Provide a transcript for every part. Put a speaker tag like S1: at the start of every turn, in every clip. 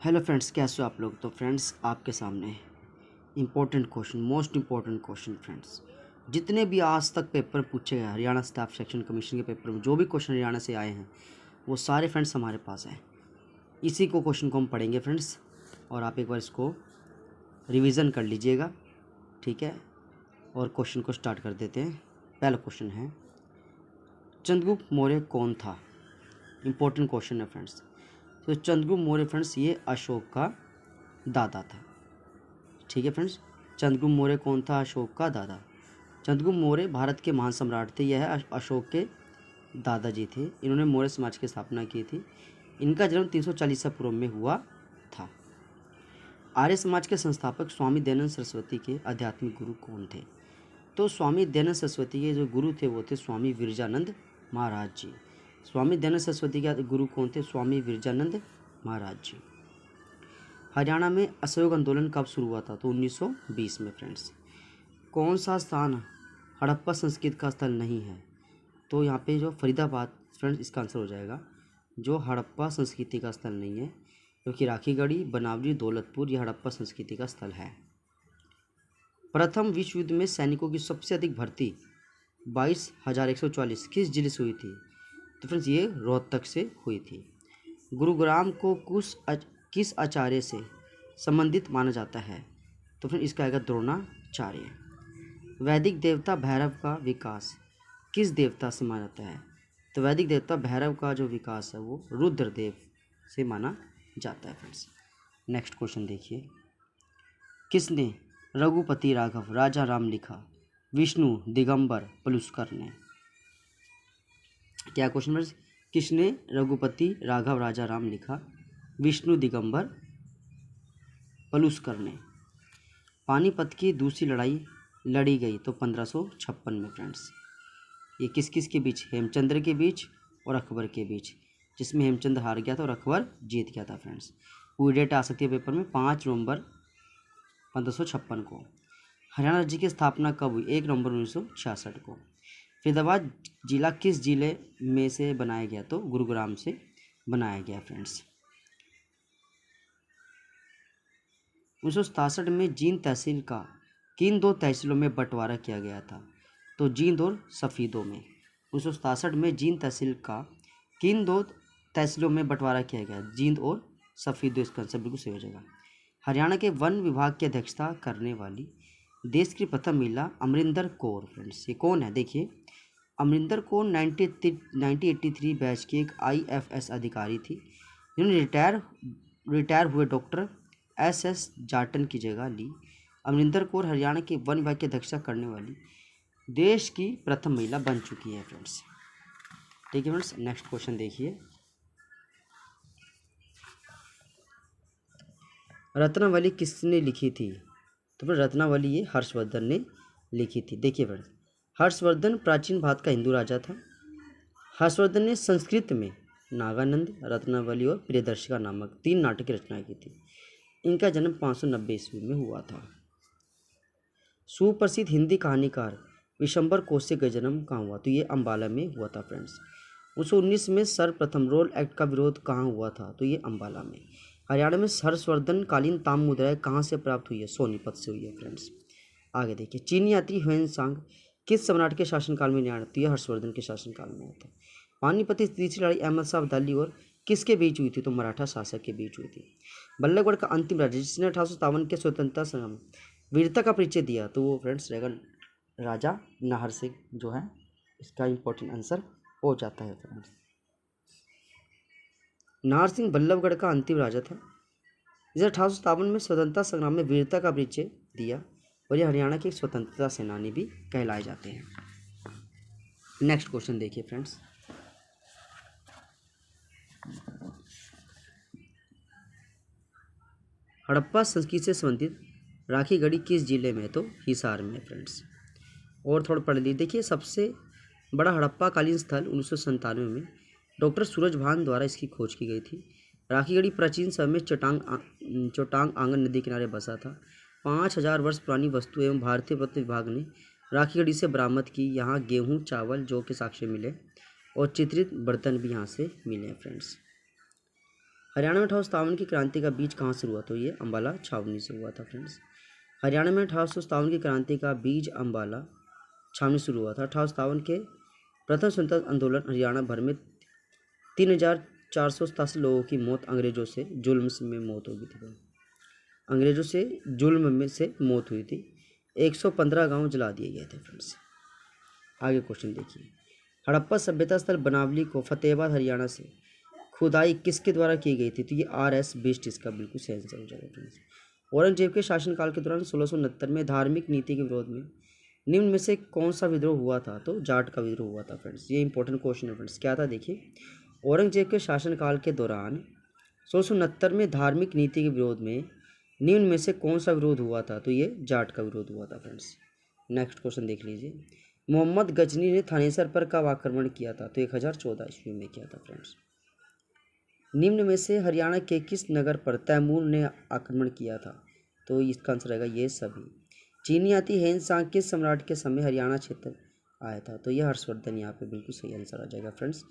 S1: Hello friends, कैसे हो आप लोग। तो फ्रेंड्स, आपके सामने important question, most important question friends. जितने भी आज तक पेपर पूछे गए हरियाणा स्टाफ सिलेक्शन कमीशन के पेपर में, जो भी क्वेश्चन हरियाणा से आए हैं वो सारे फ्रेंड्स हमारे पास हैं। इसी को क्वेश्चन को हम पढ़ेंगे फ्रेंड्स, और आप एक बार इसको रिवीजन कर लीजिएगा, ठीक है। और क्वेश्चन को स्टार्ट कर देते हैं। पहला क्वेश्चन है, चंद्रगुप्त मौर्य कौन था। इम्पोर्टेंट क्वेश्चन है फ्रेंड्स। तो चंद्रगुप्त मौर्य फ्रेंड्स ये अशोक का दादा था, ठीक है फ्रेंड्स। चंद्रगुप्त मौर्य कौन था? अशोक का दादा। चंद्रगुप्त मौर्य भारत के महान सम्राट थे। यह अशोक के दादाजी थे। इन्होंने मौर्य समाज की स्थापना की थी। इनका जन्म 340 ईसा पूर्व में हुआ था। आर्य समाज के संस्थापक स्वामी दयानंद सरस्वती के आध्यात्मिक गुरु कौन थे? तो स्वामी दयानंद सरस्वती के जो गुरु थे वो थे स्वामी विरजानंद महाराज जी। स्वामी दयानंद सरस्वती के गुरु कौन थे? स्वामी विरजानंद महाराज जी। हरियाणा में असहयोग आंदोलन कब शुरू हुआ था? तो 1920 में फ्रेंड्स। कौन सा स्थान हड़प्पा संस्कृति का स्थल नहीं है? तो यहाँ पे जो फरीदाबाद फ्रेंड्स इसका आंसर हो जाएगा। जो हड़प्पा संस्कृति का स्थल नहीं है, क्योंकि राखीगढ़ी, बनावली, दौलतपुर ये हड़प्पा संस्कृति का स्थल है। प्रथम विश्व युद्ध में सैनिकों की सबसे अधिक भर्ती 22,144 किस जिले से हुई थी? तो फ्रेंड्स ये रोहतक से हुई थी। गुरुग्राम को किस आचार्य से संबंधित माना जाता है? तो फिर इसका आएगा द्रोणाचार्य। वैदिक देवता भैरव का विकास किस देवता से माना जाता है? तो वैदिक देवता भैरव का जो विकास है वो रुद्रदेव से माना जाता है फ्रेंड्स। नेक्स्ट क्वेश्चन देखिए, किसने रघुपति राघव राजा राम लिखा? विष्णु दिगंबर पलुस्कर ने। क्या क्वेश्चन फ्रेंड्स? किसने रघुपति राघव राजा राम लिखा? विष्णु दिगंबर पलुस्कर ने। पानीपत की दूसरी लड़ाई लड़ी गई तो 1556 में फ्रेंड्स। ये किस किस के बीच? हेमचंद्र के बीच और अकबर के बीच, जिसमें हेमचंद्र हार गया था और अकबर जीत गया था फ्रेंड्स। पूरी डेट आ सकती है पेपर में, 5 नवंबर 1556 को। हरियाणा राज्य की स्थापना कब हुई? 1 नवंबर 1966 को। फरीदाबाद जिला किस जिले में से बनाया गया? तो गुरुग्राम से बनाया गया फ्रेंड्स। 1967 में जींद तहसील का किन 2 तहसीलों में बंटवारा किया गया था? तो जींद और सफीदों में। 1967 में जींद तहसील का किन 2 तहसीलों में बंटवारा किया गया? जींद और सफीदों। इसका आंसर बिल्कुल सही हो जाएगा। हरियाणा के वन विभाग की अध्यक्षता करने वाली देश की प्रथम महिला अमरिंदर कौर फ्रेंड्स। ये कौन है? देखिए, अमरिंदर कौर 1983 बैच की एक IFS अधिकारी थी, जिन्होंने रिटायर हुए डॉक्टर SS जाटन की जगह ली। अमरिंदर कौर हरियाणा के वन विभाग की अध्यक्षता करने वाली देश की प्रथम महिला बन चुकी है फ्रेंड्स, ठीक है फ्रेंड्स। नेक्स्ट क्वेश्चन देखिए, रत्नावली किसने लिखी थी? तो फिर रत्नावली ये हर्षवर्धन ने लिखी थी। देखिए फ्रेंड्स, हर्षवर्धन प्राचीन भारत का हिंदू राजा था। हर्षवर्धन ने संस्कृत में नागानंद, रत्नावली और प्रियदर्शिका नामक 3 नाटक की रचना की थी। इनका जन्म 590 ईस्वी में हुआ था। सुप्रसिद्ध हिंदी कहानीकार विशंबर कौशिक का जन्म कहाँ हुआ? तो ये अम्बाला में हुआ था फ्रेंड्स। 1919 में सर्वप्रथम रोल एक्ट का विरोध कहाँ हुआ था? तो ये अम्बाला में। हरियाणा में हर्षवर्धन कालीन ताम्र मुद्राएं कहाँ से प्राप्त हुई है? सोनीपत से हुई है फ्रेंड्स। आगे देखिए, चीनी यात्री ह्वेनसांग किस सम्राट के शासनकाल में न्याय? तो यह हर्षवर्धन के शासनकाल में था। पानीपत की तीसरी लड़ाई अहमद शाह अब्दाली और किसके बीच हुई थी? तो मराठा शासक के बीच हुई थी। बल्लभगढ़ का अंतिम राजा जिसने 1857 के स्वतंत्रता संग्राम वीरता का परिचय दिया, तो वो फ्रेंड्स रहेगा राजा नाहर सिंह जो है। इसका इंपॉर्टेंट आंसर हो जाता है फ्रेंड्स। नाहर सिंह बल्लभगढ़ का अंतिम राजा था, जिसे 1857 में स्वतंत्रता संग्राम में वीरता का परिचय दिया, और ये हरियाणा के स्वतंत्रता सेनानी भी कहलाए जाते हैं। नेक्स्ट क्वेश्चन देखिए फ्रेंड्स, हड़प्पा संस्कृति से संबंधित राखीगढ़ी किस जिले में है? तो हिसार में फ्रेंड्स। और थोड़ा पढ़ लीजिए। देखिए, सबसे बड़ा हड़प्पा कालीन स्थल 1997 में डॉक्टर सूरजभान द्वारा इसकी खोज की गई थी। राखीगढ़ी प्राचीन समय में चोटांग आंगन नदी किनारे बसा था। 5000 वर्ष पुरानी वस्तु एवं भारतीय पुरातत्व विभाग ने राखीगढ़ी से बरामद की। यहाँ गेहूँ, चावल, जौ के साक्ष्य मिले और चित्रित बर्तन भी यहाँ से मिले फ्रेंड्स। हरियाणा में 1857 की क्रांति का बीज कहाँ से हुआ? तो ये अम्बाला छावनी से हुआ था फ्रेंड्स। हरियाणा में 1857 की क्रांति का बीज अम्बाला छावनी शुरू हुआ था। 1857 के प्रथम स्वतंत्रता आंदोलन हरियाणा भर में 3,487 लोगों की मौत अंग्रेजों से जुल्म में मौत हो गई थी। अंग्रेजों से जुल्म में से मौत हुई थी। 115 गांव जला दिए गए थे फ्रेंड्स। आगे क्वेश्चन देखिए। हड़प्पा सभ्यता स्थल बनावली को फतेहाबाद हरियाणा से खुदाई किसके द्वारा की गई थी? तो ये RS बिष्ट इसका बिल्कुल सही आंसर हो जाएगा फ्रेंड्स। औरंगजेब के शासनकाल के दौरान 1669 में धार्मिक नीति के विरोध में निम्न में से कौन सा विद्रोह हुआ था? तो जाट का विद्रोह हुआ था फ्रेंड्स। ये इंपॉर्टेंट क्वेश्चन है फ्रेंड्स। क्या था देखिए, औरंगजेब के शासनकाल के दौरान 1669 में धार्मिक नीति के विरोध में निम्न में से कौन सा विरोध हुआ था? तो ये जाट का विरोध हुआ था फ्रेंड्स। नेक्स्ट क्वेश्चन देख लीजिए। मोहम्मद गजनी ने थानेसर पर कब आक्रमण किया था? तो 1014 ईस्वी में किया था फ्रेंड्स। निम्न में से हरियाणा के किस नगर पर तैमूर ने आक्रमण किया था? तो इसका आंसर रहेगा ये सभी। चीनी हाथी हेनसांग किस सम्राट के समय हरियाणा क्षेत्र आया था? तो ये हर्षवर्धन यहाँ पे बिल्कुल सही आंसर आ जाएगा फ्रेंड्स।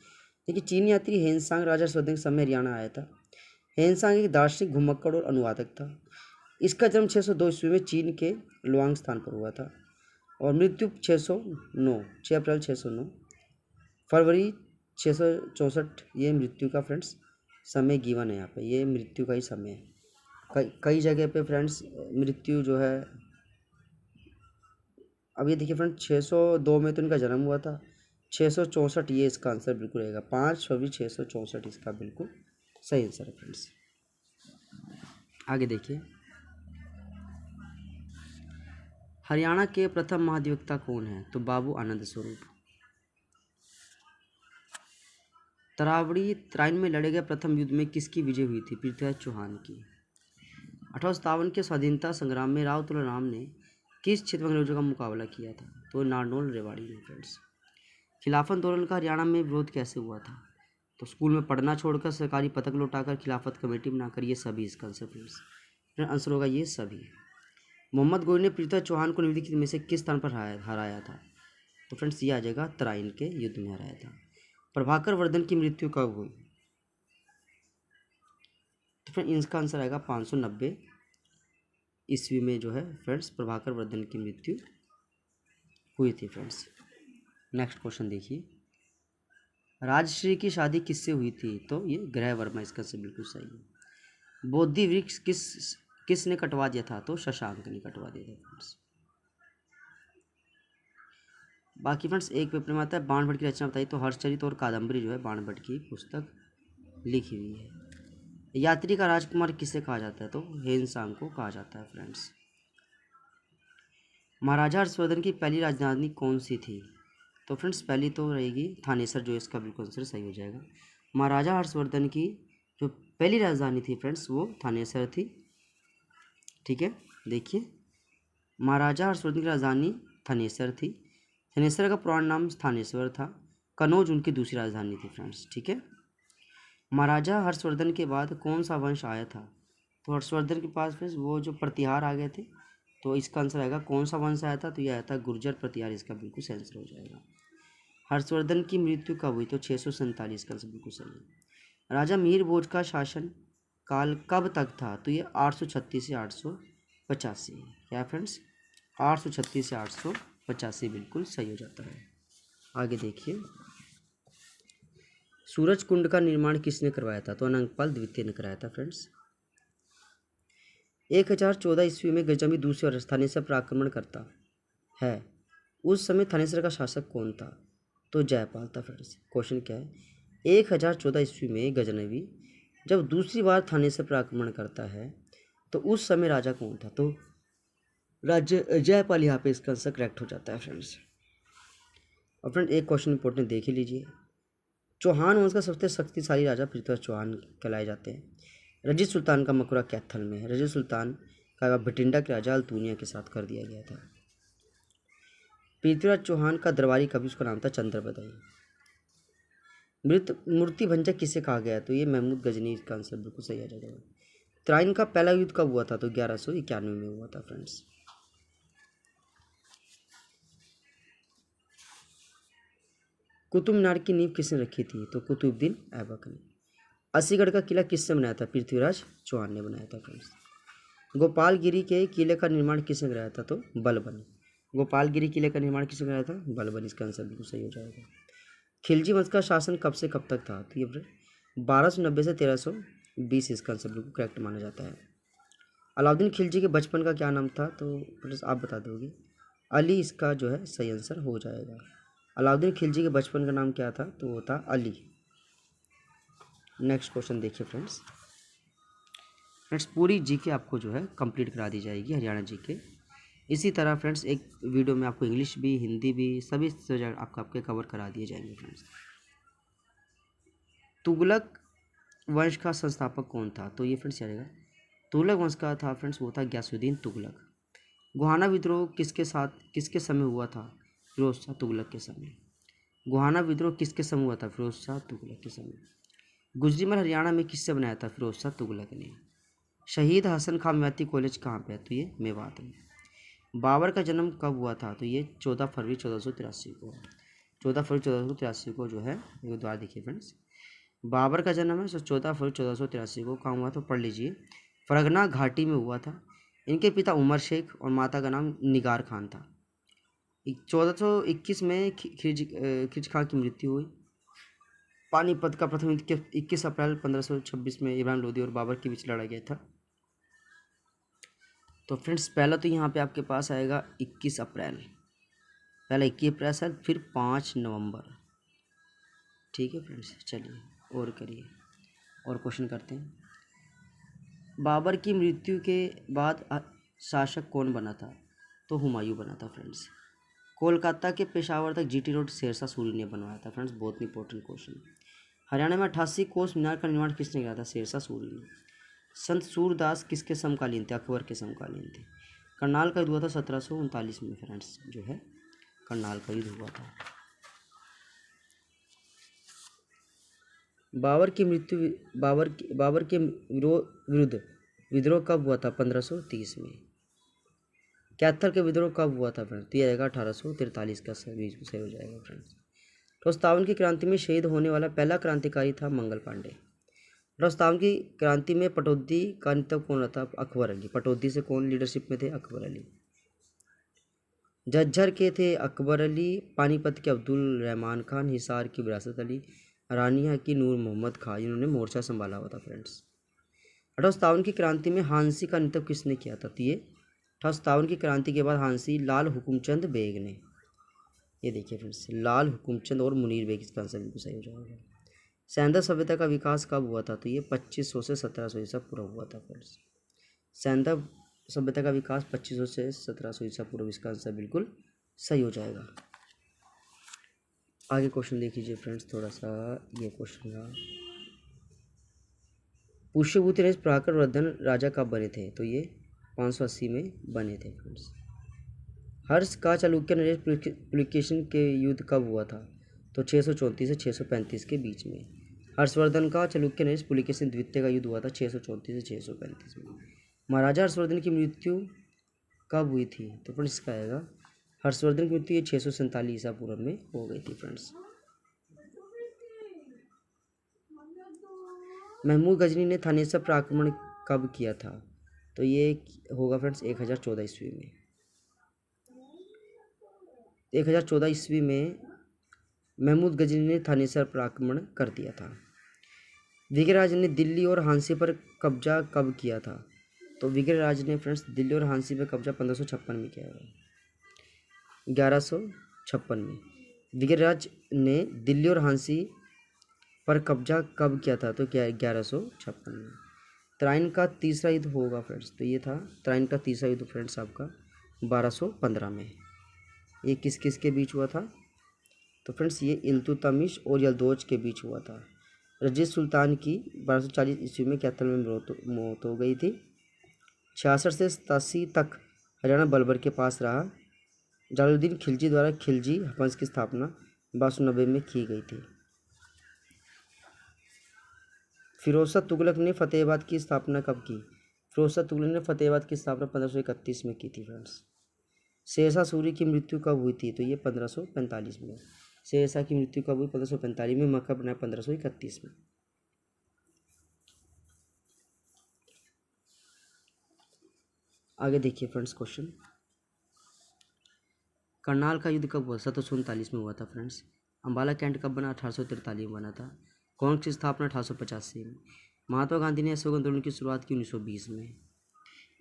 S1: देखिए, चीनी हाथी हेनसांग राजा हर्षवर्धन के समय हरियाणा आया था। हेनसांग एक दार्शनिक घुमक्कड़ और अनुवादक था। इसका जन्म 602 ईस्वी में चीन के लुआंग स्थान पर हुआ था और मृत्यु 6 अप्रैल 609, फरवरी 664 ये मृत्यु का फ्रेंड्स समय गिवन है यहाँ पे। ये मृत्यु का ही समय है। कई जगह पे फ्रेंड्स मृत्यु जो है, अब ये देखिए फ्रेंड्स 602 में तो इनका जन्म हुआ था। 664 ये इसका आंसर बिल्कुल रहेगा। 5 फरवरी 664 इसका बिल्कुल सही आंसर है फ्रेंड्स। आगे देखिए, हरियाणा के प्रथम महाधिवक्ता कौन है? तो बाबू आनंद स्वरूप। तरावड़ी तराइन में लड़े गए प्रथम युद्ध में किसकी विजय हुई थी? पृथ्वीराज चौहान की। 1857 के स्वाधीनता संग्राम में राव तुलराम ने किस क्षेत्र में अंग्रेजों का मुकाबला किया था? तो नारनौल रेवाड़ी में फ्रेंड्स। खिलाफत आंदोलन का हरियाणा में विरोध कैसे हुआ था? तो स्कूल में पढ़ना छोड़कर सरकारी पदक लौटाकर खिलाफत कमेटी बनाकर, ये सभी इसका आंसर फ्रेंड्स। आंसर होगा ये सभी। मोहम्मद गोरी ने पृथ्वीराज चौहान को निम्नलिखित में से किस स्थान पर हराया था? तो फ्रेंड्स ये आ जाएगा तराइन के युद्ध में हराया था। प्रभाकर वर्धन की मृत्यु कब हुई? तो फ्रेंड इसका आंसर आएगा 590 ईस्वी में जो है फ्रेंड्स प्रभाकर वर्धन की मृत्यु हुई थी फ्रेंड्स। नेक्स्ट क्वेश्चन देखिए। राजश्री की शादी किससे हुई थी? तो ये ग्रह वर्मा इसका से बिल्कुल सही है। बोधि वृक्ष किसने कटवा दिया था? तो शशांक ने कटवा दिया था फ्रेंड्स। बाकी फ्रेंड्स एक पेपर में आता है बाण भट्ट की रचना बताइए। तो हर्षचरित और कादम्बरी जो है बाण भट्ट की पुस्तक लिखी हुई है। यात्री का राजकुमार किसे कहा जाता है? तो हेनसांग को कहा जाता है फ्रेंड्स। महाराजा हर्षवर्धन की पहली राजधानी कौन सी थी? तो फ्रेंड्स पहली तो रहेगी थानेसर, जो इसका बिल्कुल आंसर सही हो जाएगा। महाराजा हर्षवर्धन की जो पहली राजधानी थी फ्रेंड्स वो थानेसर थी। ठीक है, देखिए महाराजा हर्षवर्धन की राजधानी थानेसर थी। थानेसर का पुराना नाम थानेश्वर था। कनौज उनकी दूसरी राजधानी थी फ्रेंड्स। ठीक है, महाराजा हर्षवर्धन के बाद कौन सा वंश आया था? तो हर्षवर्धन के पास फ्रेंड्स वो जो प्रतिहार आ गए थे। तो इसका आंसर आएगा कौन सा वंश आया था? तो यह आया था गुर्जर प्रतिहार, इसका बिल्कुल सही आंसर हो जाएगा। हर्षवर्धन की मृत्यु कब हुई? तो 647 का आंसर बिल्कुल सही है। राजा मीर भोज का शासन काल कब तक था? तो ये 836 से 885 क्या फ्रेंड्स? 836 से 885 बिल्कुल सही हो जाता है। आगे देखिए, सूरज कुंड का निर्माण किसने करवाया था? तो अनंगपाल द्वितीय ने कराया था फ्रेंड्स। 1014 ईस्वी में गजनवी दूसरे वर्ष थानेसर पर आक्रमण करता है। उस समय थानेसर का शासक कौन था? तो जयपाल था फ्रेंड्स। क्वेश्चन क्या है, 1014 ईस्वी में गजनवी जब दूसरी बार थानेसर पर आक्रमण करता है तो उस समय राजा कौन था? तो राज्य जयपाल यहाँ पे इसका आंसर करेक्ट हो जाता है फ्रेंड्स। और फ्रेंड एक क्वेश्चन इंपॉर्टेंट देख ही लीजिए। चौहान वंश का सबसे शक्तिशाली राजा पृथ्वीराज चौहान कहलाए जाते हैं। रजीद सुल्तान का मकबरा कैथल में है। रजीद सुल्तान का भटिंडा के राजा अल्तुनिया के साथ कर दिया गया था। पृथ्वीराज चौहान का दरबारी कवि उसका नाम था चंद्रबदाई। मृत मूर्ति भंजक किसे कहा गया? तो ये महमूद गजनी, इसका आंसर बिल्कुल सही आ जाएगा। तराइन का पहला युद्ध कब हुआ था? तो 1191 में हुआ था फ्रेंड्स। कुतुब मीनार की नींव किसने रखी थी? तो कुतुबुद्दीन ऐबक ने। अस्सीगढ़ का किला किसने बनाया था? पृथ्वीराज चौहान ने बनाया था फ्रेंड्स। गोपालगिरी के किले का निर्माण किसने कराया था? तो बलबन। गोपालगिरी किले का निर्माण किसने कराया था? बलबन। इसका आंसर बिल्कुल सही हो जाएगा। खिलजी वंश का शासन कब से कब तक था? तो ये 1290 से 1320 इसका आंसर बिल्कुल करेक्ट माना जाता है। अलाउद्दीन खिलजी के बचपन का क्या नाम था? तो प्लीज़ आप बता दोगे। अली इसका जो है सही आंसर हो जाएगा। अलाउद्दीन खिलजी के बचपन का नाम क्या था? तो वो था अली। नेक्स्ट क्वेश्चन देखिए फ्रेंड्स। पूरी जीके आपको जो है कंप्लीट करा दी जाएगी, हरियाणा जीके। इसी तरह फ्रेंड्स एक वीडियो में आपको इंग्लिश भी, हिंदी भी, सभी सब्जेक्ट आपके कवर करा दिए जाएंगे फ्रेंड्स। तुगलक वंश का संस्थापक कौन था? तो ये फ्रेंड्स याद रहेगा, तुगलक वंश का था फ्रेंड्स, वो था गयासुद्दीन तुगलक। गोहाना विद्रोह किसके समय हुआ था? फिरोज शाह तुगलक के समय। गोहाना विद्रोह किसके समय हुआ था? फिरोज शाह तुगलक के समय। गुजरीमल हरियाणा में किससे बनाया था? फिरोज शाह तुगलक ने। शहीद हसन खां मेवाती कॉलेज कहाँ पे है? तो ये मेवात में। बाबर का जन्म कब हुआ था? तो ये 14 फरवरी 1483 को। 14 फरवरी 1483 को जो है, एक द्वारा देखिए फ्रेंड्स, बाबर का जन्म है 14 फरवरी 1483 को। कहाँ हुआ? तो पढ़ लीजिए, फरगना घाटी में हुआ था। इनके पिता उमर शेख और माता का नाम निगार खान था। 1421 में खिज खां की मृत्यु हुई। पानीपत का प्रथम युद्ध 21 अप्रैल 1526 में इब्राहिम लोदी और बाबर के बीच लड़ा गया था। तो फ्रेंड्स पहला तो यहाँ पे आपके पास आएगा 21 अप्रैल, पहला 21 अप्रैल सर, फिर 5 नवंबर। ठीक है फ्रेंड्स, चलिए और करिए, और क्वेश्चन करते हैं। बाबर की मृत्यु के बाद शासक कौन बना था? तो हुमायूं बना था फ्रेंड्स। कोलकाता के पेशावर तक जीटी रोड शेरशाह सूरी ने बनवाया था फ्रेंड्स, बहुत इंपॉर्टेंट क्वेश्चन। हरियाणा में 88 कोस मीनार का निर्माण किसने किया था? शेरशाह सूरी ने। संत सूरदास किसके समकालीन थे? अकबर के समकालीन थे। करनाल का युद्ध हुआ था 1739 में फ्रेंड्स, जो है करनाल का युद्ध हुआ था। बाबर के विरुद्ध विद्रोह कब हुआ था? 1530 में। कैथल के विद्रोह कब हुआ था फ्रेंड्स? तो यह आएगा 1843 का सही हो जाएगा फ्रेंड्स। तो 57 की क्रांति में शहीद होने वाला पहला क्रांतिकारी था मंगल पांडे। 57 की क्रांति में पटौदी का नेतृत्व कौन रहा था? अकबर अली। पटौदी से कौन लीडरशिप में थे? अकबर अली। झज्जर के थे अकबर अली, पानीपत के अब्दुल रहमान खान, हिसार की विरासत अली, रानिया की नूर मोहम्मद खां, इन्होंने मोर्चा संभाला हुआ था फ्रेंड्स। 1857 की क्रांति में हांसी का नेतृत्व किसने किया था? तो ये 1857 की क्रांति के बाद हांसी लाल हुकुमचंद बेग ने। ये देखिए फ्रेंड्स, लाल हुकुमचंद और मुनीर बेग, इसका आंसर बिल्कुल सही हो जाएगा। सैंधा सभ्यता का विकास कब हुआ था? तो ये 2500 से 1700 ईसा पूर्व हुआ था फ्रेंड्स। सैंधा सभ्यता का विकास 2500 से 1700 ईसा पूर्व, इसका आंसर बिल्कुल सही हो जाएगा। आगे क्वेश्चन देख लीजिए फ्रेंड्स, थोड़ा सा ये क्वेश्चन था, पुष्यभूति नरेश प्रभाकर वर्धन राजा कब बने थे? तो ये 580 में बने थे फ्रेंड्स। हर्ष का चालुक्य नरेश पुलकेशिन के युद्ध कब हुआ था? तो 634 से 635 के बीच में। हर्षवर्धन का चालुक्य नरेश पुलकेशिन द्वितीय का युद्ध हुआ था 634 से 635 में। महाराजा हर्षवर्धन की मृत्यु कब हुई थी? तो फ्रेंड्स इसका आएगा, हर्षवर्धन की मृत्यु 647 ईसा पूर्व में हो गई थी फ्रेंड्स। महमूद गजनी ने थानेसर पर आक्रमण कब किया था? तो ये होगा फ्रेंड्स 1014 ईस्वी में। 1014 ईस्वी में महमूद गजनी ने थानेसर पर आक्रमण कर दिया था। विग्रहराज ने दिल्ली और हांसी पर कब्जा कब किया था? तो विग्रहराज ने फ्रेंड्स दिल्ली और हांसी पर कब्जा 1556 में किया था। 1156 में विग्रहराज ने दिल्ली और हांसी पर कब्जा कब किया था? तो क्या 1156 में। तराइन का तीसरा युद्ध होगा फ्रेंड्स, तो ये था तराइन का तीसरा युद्ध फ्रेंड्स आपका 1215 में। ये किस किस के बीच हुआ था? तो फ्रेंड्स ये इल्तुतमिश और यल्दौज के बीच हुआ था। रजीद सुल्तान की 1240 ईस्वी में कैथल में मौत हो गई थी। 66 से 87 तक हरियाणा बलबर के पास रहा। जलालुद्दीन खिलजी द्वारा खिलजी वंश की स्थापना 1290 में की गई थी। फिरोज शाह तुगलक ने फतेहाबाद की स्थापना कब की? फिरोज शाह तुगलक ने फतेहाबाद की स्थापना 1531 में की थी फ्रेंड्स। शेरशाह सूरी की मृत्यु कब हुई थी? तो ये 1545 में। शेरशाह की मृत्यु कब हुई? 1545 में। मक्का बनाया 1531 में। आगे देखिए फ्रेंड्स क्वेश्चन, करनाल का युद्ध कब हुआ? 1739 में हुआ था फ्रेंड्स। अम्बाला कैंट कब बना? 1843 में बना था। कांग्रेस की स्थापना 1885 में। महात्मा गांधी ने असहयोग आंदोलन की शुरुआत की 1920 में।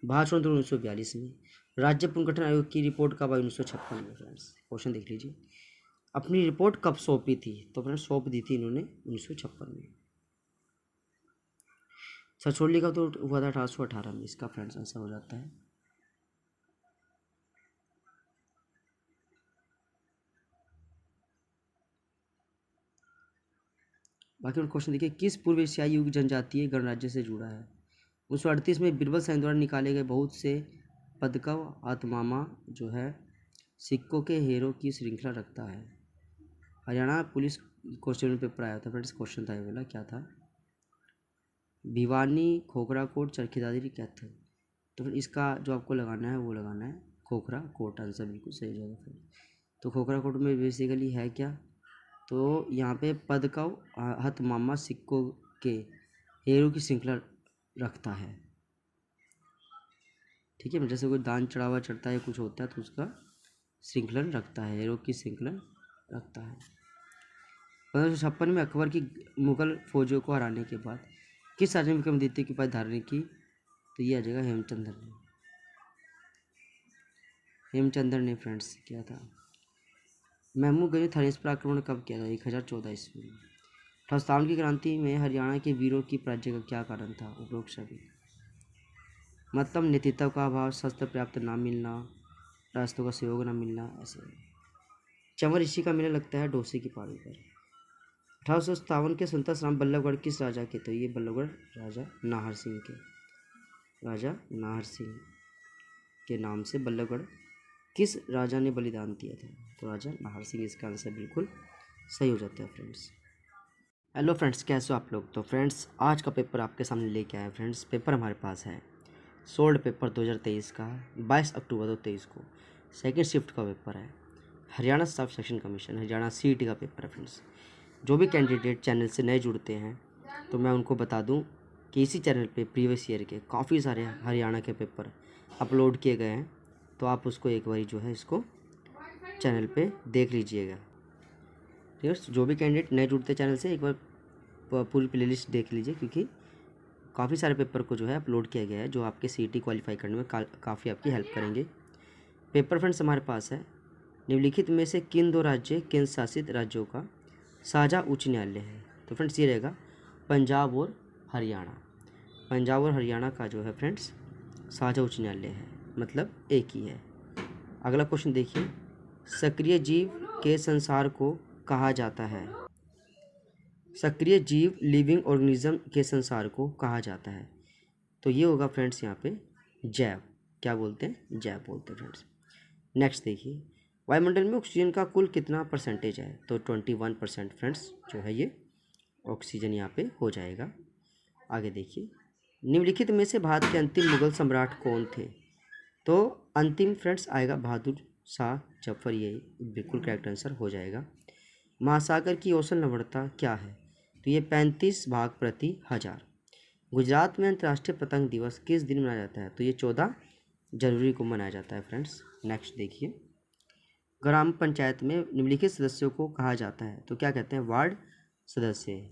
S1: भारत छोड़ो आंदोलन 1942 में। राज्य पुनर्गठन आयोग की रिपोर्ट कब आई? 1956 में फ्रेंड्स। क्वेश्चन देख लीजिए, अपनी रिपोर्ट कब सौंपी थी? तो फ्रेंड्स सौंप दी थी इन्होंने 1956 में। छछोली का तो हुआ था 1818 में, इसका फ्रेंड्स आंसर हो जाता है। बाकी और क्वेश्चन देखिए, किस पूर्व एशियाई युग जनजातीय गणराज्य से जुड़ा है? 1938 में बीरबल सैनी द्वारा निकाले गए बहुत से पदकव आत्मामा जो है सिक्कों के हेरों की श्रृंखला रखता है। हरियाणा पुलिस क्वेश्चन पेपर आया था फ्रेंड्स, क्वेश्चन था ये वाला, क्या था? भिवानी, खोखरा कोट, चरखी दादरी, कैथल। तो फिर इसका जो आपको लगाना है वो लगाना है खोखरा कोट, आंसर बिल्कुल सही जाएगा फिर। तो खोखरा कोट में बेसिकली है क्या? तो यहाँ पे पदकव हथमामा सिक्कों के हेरों की श्रृंखला रखता है। ठीक है, जैसे कोई दान चढ़ावा चढ़ता है कुछ होता है तो उसका श्रृंखलन रखता है, हेरों की श्रृंखलन रखता है। 1556 में अकबर की मुगल फौजों को हराने के बाद किस राजा ने विक्रमादित्य की उपाधि धारण की? तो ये आ जाएगा हेमचंद्र ने। हेमचंद्र ने फ्रेंड्स किया था। महमूद गंज ने थानेस पर आक्रमण कब किया था? 1014 ईस्वी में। 58 की क्रांति में हरियाणा के वीरों की पराजय का क्या कारण था? उपरोक्त सभी। मतलब नेतृत्व का अभाव, शस्त्र पर्याप्त ना मिलना, रास्तों का सहयोग ना मिलना, ऐसे। चंवर ऋषि का मेला लगता है डोसे की पहाड़ी पर। 1857 के स्वतंत्रता संग्राम बल्लभगढ़ किस राजा के? तो ये बल्लभगढ़ राजा नाहर सिंह के, राजा नाहर सिंह के नाम से बल्लभगढ़ किस राजा ने बलिदान दिया था? तो राजा नाहर सिंह, इसका आंसर बिल्कुल सही हो जाता है फ्रेंड्स। हेलो फ्रेंड्स, कैसे हो आप लोग? तो फ्रेंड्स आज का पेपर आपके सामने लेके आए फ्रेंड्स। पेपर हमारे पास है सोल्ड पेपर 2023 का, 22 अक्टूबर 2023 को सेकेंड शिफ्ट का पेपर है। Haryana staff selection commission Haryana CET का पेपर है फ्रेंड्स। जो भी कैंडिडेट चैनल से नए जुड़ते हैं तो मैं उनको बता दूं कि इसी चैनल पे प्रीवियस ईयर के काफ़ी सारे हरियाणा के पेपर अपलोड किए गए हैं, तो आप उसको एक बार जो है इसको चैनल पे देख लीजिएगा। ठीक है, जो भी कैंडिडेट नए जुड़ते चैनल से एक बार पूरी प्लेलिस्ट देख लीजिए, क्योंकि काफ़ी सारे पेपर को जो है अपलोड किया गया है जो आपके CET क्वालिफाई करने में काफ़ी आपकी हेल्प करेंगे। पेपर फ्रेंड्स हमारे पास है, निम्नलिखित में से किन दो राज्य केंद्र शासित राज्यों का साझा उच्च न्यायालय है? तो फ्रेंड्स ये रहेगा पंजाब और हरियाणा। पंजाब और हरियाणा का जो है फ्रेंड्स साझा उच्च न्यायालय है, मतलब एक ही है। अगला क्वेश्चन देखिए, सक्रिय जीव के संसार को कहा जाता है? सक्रिय जीव लिविंग ऑर्गेनिज्म के संसार को कहा जाता है? तो ये होगा फ्रेंड्स यहाँ पे जैव। क्या बोलते हैं? जैव बोलते हैं फ्रेंड्स। नेक्स्ट देखिए, वायुमंडल में ऑक्सीजन का कुल कितना परसेंटेज है? तो 21% फ्रेंड्स जो है ये ऑक्सीजन यहाँ पे हो जाएगा। आगे देखिए, निम्नलिखित में से भारत के अंतिम मुगल सम्राट कौन थे? तो अंतिम फ्रेंड्स आएगा बहादुर शाह जफर, ये बिल्कुल करेक्ट आंसर हो जाएगा। महासागर की औसत लवणता क्या है? तो ये 35 भाग प्रति 1000। गुजरात में अंतर्राष्ट्रीय पतंग दिवस किस दिन मनाया जाता है? तो ये 14 जनवरी को मनाया जाता है फ्रेंड्स। नेक्स्ट देखिए, ग्राम पंचायत में निम्नलिखित सदस्यों को कहा जाता है? तो क्या कहते हैं? वार्ड सदस्य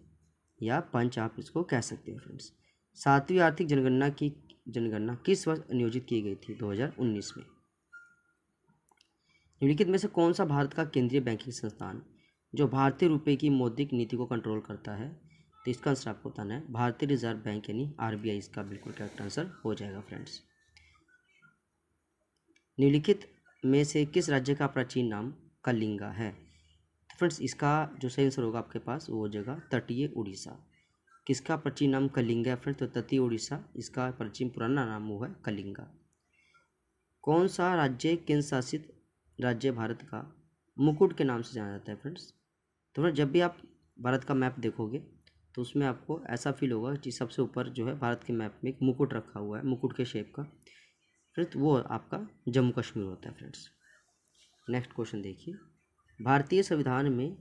S1: या पंच आप इसको कह सकते हैं फ्रेंड्स। 7वीं आर्थिक जनगणना किस वर्ष नियोजित की गई थी? 2019 में। निम्नलिखित में से कौन सा भारत का केंद्रीय बैंकिंग संस्थान जो भारतीय रुपये की मौद्रिक नीति को कंट्रोल करता है? तो इसका आंसर आपको बताना है भारतीय रिजर्व बैंक यानी RBI, इसका बिल्कुल करेक्ट आंसर हो जाएगा फ्रेंड्स। निम्नलिखित में से किस राज्य का प्राचीन नाम कलिंगा है? तो फ्रेंड्स इसका जो सही आंसर होगा आपके पास वो हो जाएगा तटीय उड़ीसा। किसका प्राचीन नाम कलिंगा है फ्रेंड्स? तो तटीय उड़ीसा, इसका प्राचीन पुराना नाम वो है कलिंगा। कौन सा राज्य केंद्र शासित राज्य भारत का मुकुट के नाम से जाना जाता है फ्रेंड्स? तो फ्रेंड्स जब भी आप भारत का मैप देखोगे तो उसमें आपको ऐसा फील होगा कि सबसे ऊपर जो है भारत के मैप में एक मुकुट रखा हुआ है, मुकुट के शेप का, फ्रेंड्स वो आपका जम्मू कश्मीर होता है फ्रेंड्स। नेक्स्ट क्वेश्चन देखिए, भारतीय संविधान में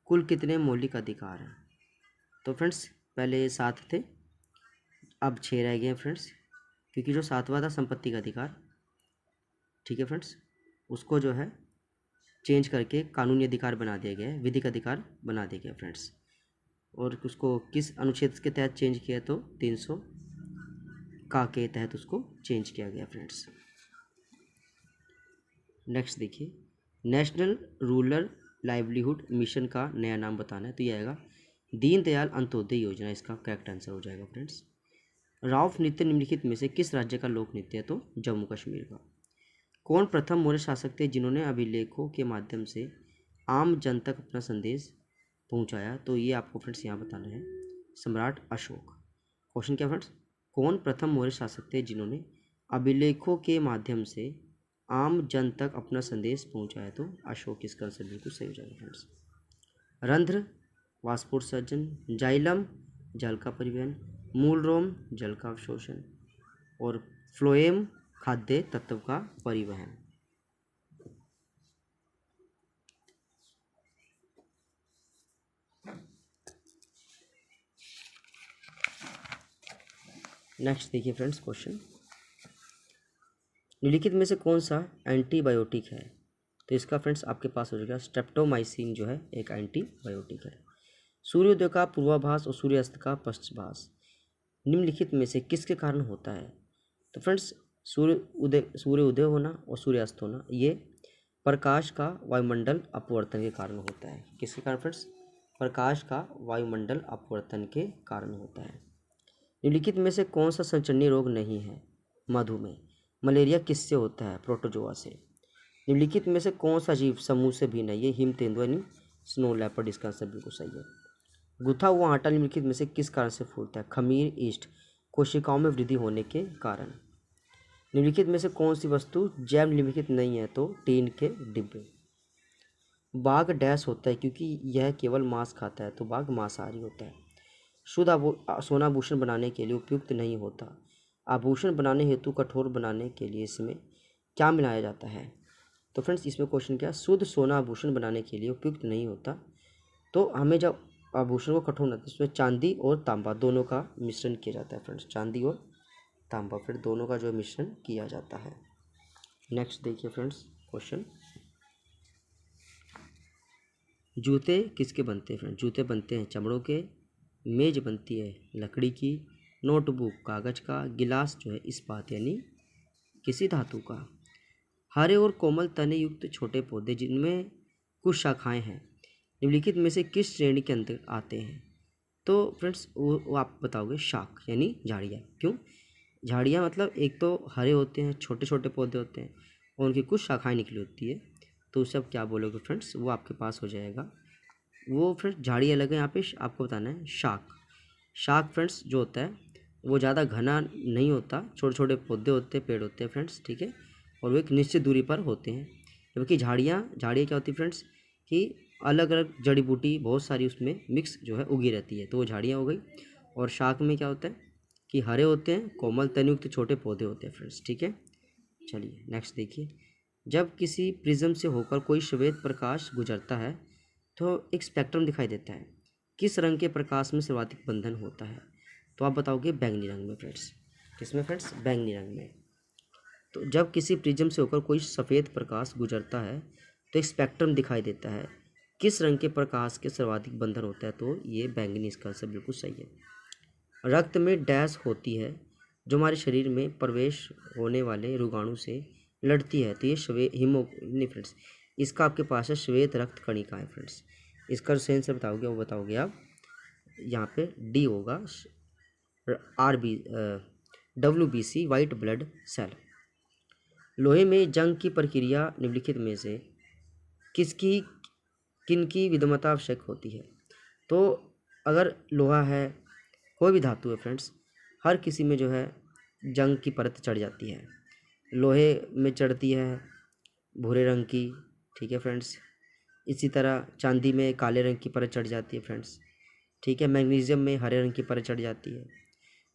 S1: कुल कितने मौलिक अधिकार हैं? तो फ्रेंड्स पहले 7 थे, अब 6 रह गए हैं फ्रेंड्स। क्योंकि जो 7वां था संपत्ति का अधिकार, ठीक है फ्रेंड्स, उसको जो है चेंज करके कानूनी अधिकार बना दिया गया है, विधिक अधिकार बना दिया गया फ्रेंड्स। और उसको किस अनुच्छेद के तहत चेंज किया, तो 300 का के तहत उसको चेंज किया गया फ्रेंड्स। नेक्स्ट देखिए, नेशनल रूरल लाइवलीहुड मिशन का नया नाम बताना है, तो ये आएगा दीनदयाल अंत्योदय योजना, इसका करेक्ट आंसर हो जाएगा फ्रेंड्स। राउफ नृत्य निम्नलिखित में से किस राज्य का लोक नृत्य है, तो जम्मू कश्मीर का। कौन प्रथम मौर्य शासक थे जिन्होंने अभिलेखों के माध्यम से आम जन तक अपना संदेश पहुंचाया, तो ये आपको फ्रेंड्स यहाँ बताना है, सम्राट अशोक। क्वेश्चन क्या फ्रेंड्स, कौन प्रथम मौर्य शासक थे जिन्होंने अभिलेखों के माध्यम से आम जन तक अपना संदेश पहुंचाया, तो अशोक, इसका आंसर बिल्कुल सही हो जाएगा फ्रेंड्स। रंध्र वाष्पोत्सर्जन, जाइलम जल का परिवहन, मूल रोम जल का अवशोषण, और फ्लोएम खाद्य तत्व का परिवहन। नेक्स्ट देखिए फ्रेंड्स क्वेश्चन, निम्नलिखित में से कौन सा एंटीबायोटिक है, तो इसका फ्रेंड्स आपके पास हो जाएगा स्ट्रेप्टोमाइसिन, जो है एक एंटीबायोटिक है। सूर्योदय का पूर्वाभास और सूर्यास्त का पश्चिमाभास निम्नलिखित में से किसके कारण होता है, तो फ्रेंड्स सूर्य उदय होना और सूर्यास्त होना, ये प्रकाश का वायुमंडल अपवर्तन के कारण होता है। किसके कारण फ्रेंड्स, प्रकाश का वायुमंडल अपवर्तन के कारण होता है। निम्नलिखित में से कौन सा संचरणीय रोग नहीं है, मधुमेह। मलेरिया किससे होता है, प्रोटोजोआ से। निम्नलिखित में से कौन सा जीव समूह से भिन्न है, ये हिम तेंदुआ यानी स्नो लेपर्ड, इसका आंसर बिल्कुल सही है। गुथा हुआ आटा निम्नलिखित में से किस कारण से फूलता है, खमीर ईस्ट, कोशिकाओं में वृद्धि होने के कारण। निम्नलिखित में से कौन सी वस्तु जैव निम्नलिखित नहीं है, तो टीन के डिब्बे। बाघ डैश होता है क्योंकि यह केवल मांस खाता है, तो बाघ मांसाहारी होता है। शुद्ध सोना आभूषण बनाने के लिए उपयुक्त नहीं होता, आभूषण बनाने हेतु कठोर बनाने के लिए इसमें क्या मिलाया जाता है, तो फ्रेंड्स इसमें क्वेश्चन क्या है, शुद्ध सोना आभूषण बनाने के लिए उपयुक्त नहीं होता, तो हमें जब आभूषण को कठोर बनाते हैं उसमें चांदी और तांबा दोनों का मिश्रण किया जाता है फ्रेंड्स, चांदी और तांबा फिर दोनों का जो मिश्रण किया जाता है। नेक्स्ट देखिए फ्रेंड्स क्वेश्चन, जूते किसके बनते हैं फ्रेंड्स, जूते बनते हैं चमड़ों के, मेज बनती है लकड़ी की, नोटबुक कागज का, गिलास जो है इस्पात यानी किसी धातु का। हरे और कोमल तने युक्त छोटे पौधे जिनमें कुछ शाखाएं हैं, निम्नलिखित में से किस श्रेणी के अंदर आते हैं, तो फ्रेंड्स वो आप बताओगे, शाख यानी झाड़ियाँ। क्यों, झाड़ियाँ मतलब एक तो हरे होते हैं, छोटे छोटे पौधे होते हैं और उनकी कुछ शाखाएं निकली होती है, तो उसे आप क्या बोलोगे फ्रेंड्स, वो आपके पास हो जाएगा, वो फ्रेंड्स झाड़ी अलग है, यहाँ पे आपको बताना है शाख। शाख फ्रेंड्स जो होता है वो ज़्यादा घना नहीं होता, छोटे छोटे पौधे होते हैं, पेड़ होते हैं फ्रेंड्स, ठीक है, और वो एक निश्चित दूरी पर होते हैं। जबकि झाड़ियाँ क्या होती है फ्रेंड्स, कि अलग अलग जड़ी बूटी बहुत सारी उसमें मिक्स जो है उगी रहती है, तो वो झाड़ियाँ हो गई। और शाख में क्या होता है कि हरे होते हैं, कोमल तनयुक्त छोटे पौधे होते हैं फ्रेंड्स, ठीक है। चलिए नेक्स्ट देखिए, जब किसी प्रिज्म से होकर कोई श्वेत प्रकाश गुजरता है तो एक स्पेक्ट्रम दिखाई देता है, किस रंग के प्रकाश में सर्वाधिक बंधन होता है, तो आप बताओगे बैंगनी रंग में फ्रेंड्स। किसमें फ्रेंड्स, बैंगनी रंग में। तो जब किसी प्रिज्म से होकर कोई सफ़ेद प्रकाश गुजरता है तो एक स्पेक्ट्रम दिखाई देता है, किस रंग के प्रकाश के सर्वाधिक बंधन होता है, तो ये बैंगनी, इसका आंसर बिल्कुल सही है। रक्त में डैश होती है जो हमारे शरीर में प्रवेश होने वाले रोगाणु से लड़ती है, तो ये नहीं फ्रेंड्स, इसका आपके पास है श्वेत रक्त कणिका है फ्रेंड्स। इसका जो सेंस बताओगे वो बताओगे आप, यहाँ पे डी होगा, WBC वाइट ब्लड सेल। लोहे में जंग की प्रक्रिया निम्नलिखित में से किनकी विद्यमाता आवश्यक होती है, तो अगर लोहा है, कोई भी धातु है फ्रेंड्स, हर किसी में जो है जंग की परत चढ़ जाती है। लोहे में चढ़ती है भूरे रंग की, ठीक है फ्रेंड्स। इसी तरह चांदी में काले रंग की परत चढ़ जाती है फ्रेंड्स, ठीक है। मैग्नीशियम में हरे रंग की परत चढ़ जाती है।